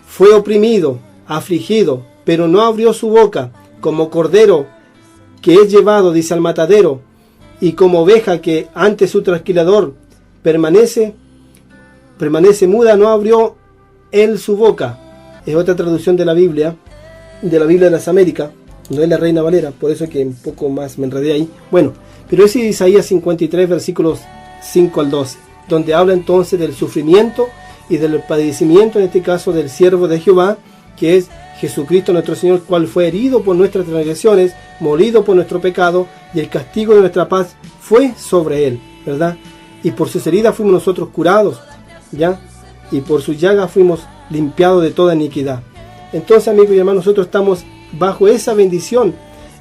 Fue oprimido, afligido, pero no abrió su boca, como cordero que es llevado, dice, al matadero, y como oveja que ante su trasquilador permanece muda, no abrió él su boca. Es otra traducción de la Biblia de las Américas, no es la Reina Valera, por eso es que un poco más me enredé ahí. Bueno, pero es Isaías 53, versículos 5 al 12, donde habla entonces del sufrimiento y del padecimiento, en este caso del siervo de Jehová, que es Jesucristo nuestro Señor, cual fue herido por nuestras transgresiones, molido por nuestro pecado, y el castigo de nuestra paz fue sobre Él, ¿verdad? Y por sus heridas fuimos nosotros curados, ¿ya? Y por sus llagas fuimos limpiados de toda iniquidad. Entonces, amigos y hermanos, nosotros estamos bajo esa bendición,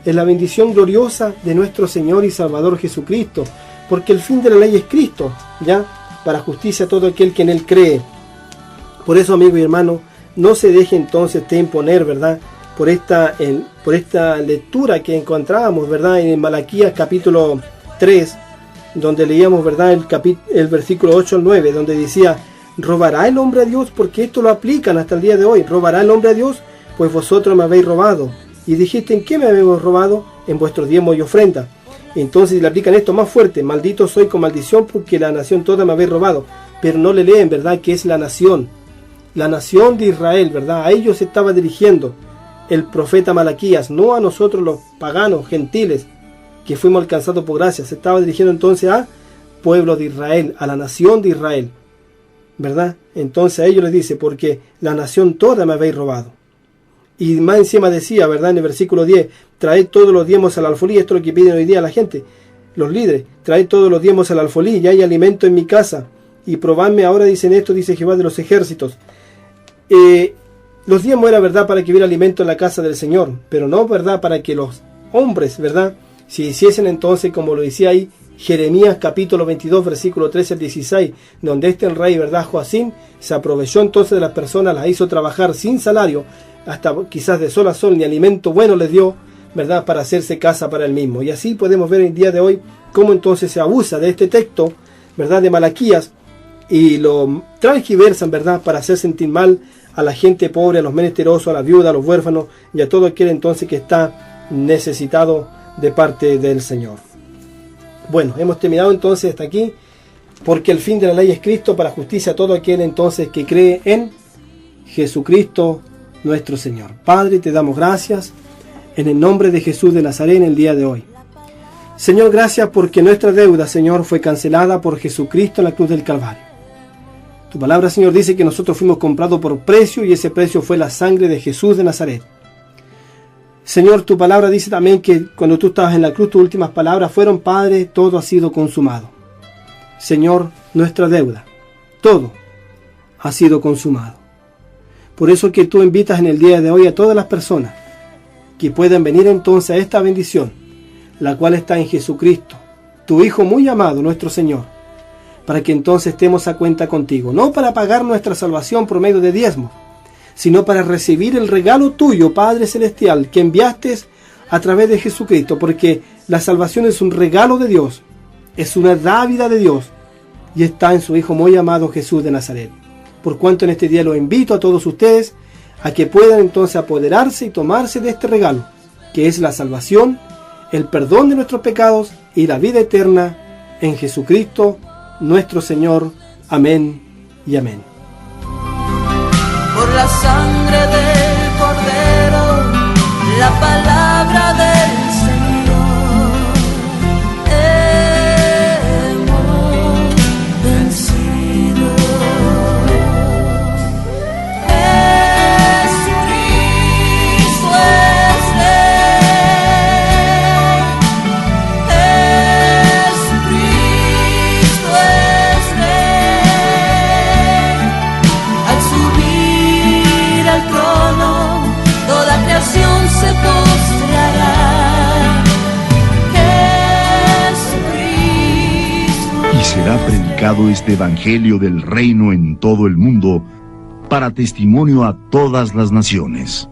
es la bendición gloriosa de nuestro Señor y Salvador Jesucristo, porque el fin de la ley es Cristo, ¿ya? Para justicia a todo aquel que en Él cree. Por eso, amigos y hermanos, no se deje entonces imponer, ¿verdad? Por esta lectura que encontrábamos, ¿verdad? En Malaquías capítulo 3, donde leíamos, ¿verdad? El versículo 8 al 9, donde decía: ¿robará el hombre a Dios? Porque esto lo aplican hasta el día de hoy. ¿Robará el hombre a Dios? Pues vosotros me habéis robado. Y dijiste, ¿en qué me habéis robado? En vuestro diezmo y ofrenda. Entonces le aplican esto más fuerte: maldito soy con maldición, porque la nación toda me habéis robado. Pero no le leen, ¿verdad?, que es la nación de Israel, ¿verdad? A ellos se estaba dirigiendo el profeta Malaquías, no a nosotros los paganos, gentiles, que fuimos alcanzados por gracia. Se estaba dirigiendo entonces a pueblo de Israel, a la nación de Israel, ¿verdad? Entonces a ellos les dice, porque la nación toda me habéis robado. Y más encima decía, ¿verdad?, en el versículo 10, traed todos los diezmos al alfolí. Esto es lo que piden hoy día la gente, los líderes: traed todos los diezmos al alfolí, y hay alimento en mi casa, y probadme ahora, dicen esto, dice Jehová de los ejércitos. Los diezmos era, ¿verdad?, para que hubiera alimento en la casa del Señor, pero no, ¿verdad?, para que los hombres, ¿verdad?, si hiciesen entonces como lo decía ahí Jeremías capítulo 22 versículo 13 al 16, donde el rey, ¿verdad?, Joacim, se aprovechó entonces de las personas, las hizo trabajar sin salario, hasta quizás de sol a sol, ni alimento bueno les dio, ¿verdad?, para hacerse casa para él mismo. Y así podemos ver el día de hoy cómo entonces se abusa de este texto, ¿verdad?, de Malaquías, y lo transgiversan, ¿verdad?, para hacer sentir mal a la gente pobre, a los menesterosos, a la viuda, a los huérfanos y a todo aquel entonces que está necesitado de parte del Señor. Bueno, hemos terminado entonces hasta aquí, porque el fin de la ley es Cristo, para justicia a todo aquel entonces que cree en Jesucristo nuestro Señor. Padre, te damos gracias en el nombre de Jesús de Nazaret en el día de hoy. Señor, gracias porque nuestra deuda, Señor, fue cancelada por Jesucristo en la cruz del Calvario. Tu palabra, Señor, dice que nosotros fuimos comprados por precio, y ese precio fue la sangre de Jesús de Nazaret. Señor, tu palabra dice también que cuando tú estabas en la cruz, tus últimas palabras fueron: Padre, todo ha sido consumado. Señor, nuestra deuda, todo ha sido consumado. Por eso que tú invitas en el día de hoy a todas las personas que puedan venir entonces a esta bendición, la cual está en Jesucristo, tu Hijo muy amado, nuestro Señor, para que entonces estemos a cuenta contigo, no para pagar nuestra salvación por medio de diezmos, sino para recibir el regalo tuyo, Padre Celestial, que enviaste a través de Jesucristo, porque la salvación es un regalo de Dios, es una dádiva de Dios, y está en su Hijo muy amado Jesús de Nazaret. Por cuanto en este día los invito a todos ustedes a que puedan entonces apoderarse y tomarse de este regalo, que es la salvación, el perdón de nuestros pecados y la vida eterna en Jesucristo nuestro Señor. Amén y amén. Por la sangre del Cordero, la palabra del Señor, hemos vencido. Jesucristo es Rey, Jesucristo es Rey. Al subir al trono, toda creación se postrará. Jesucristo. Y será predicado este evangelio del reino en todo el mundo, para testimonio a todas las naciones.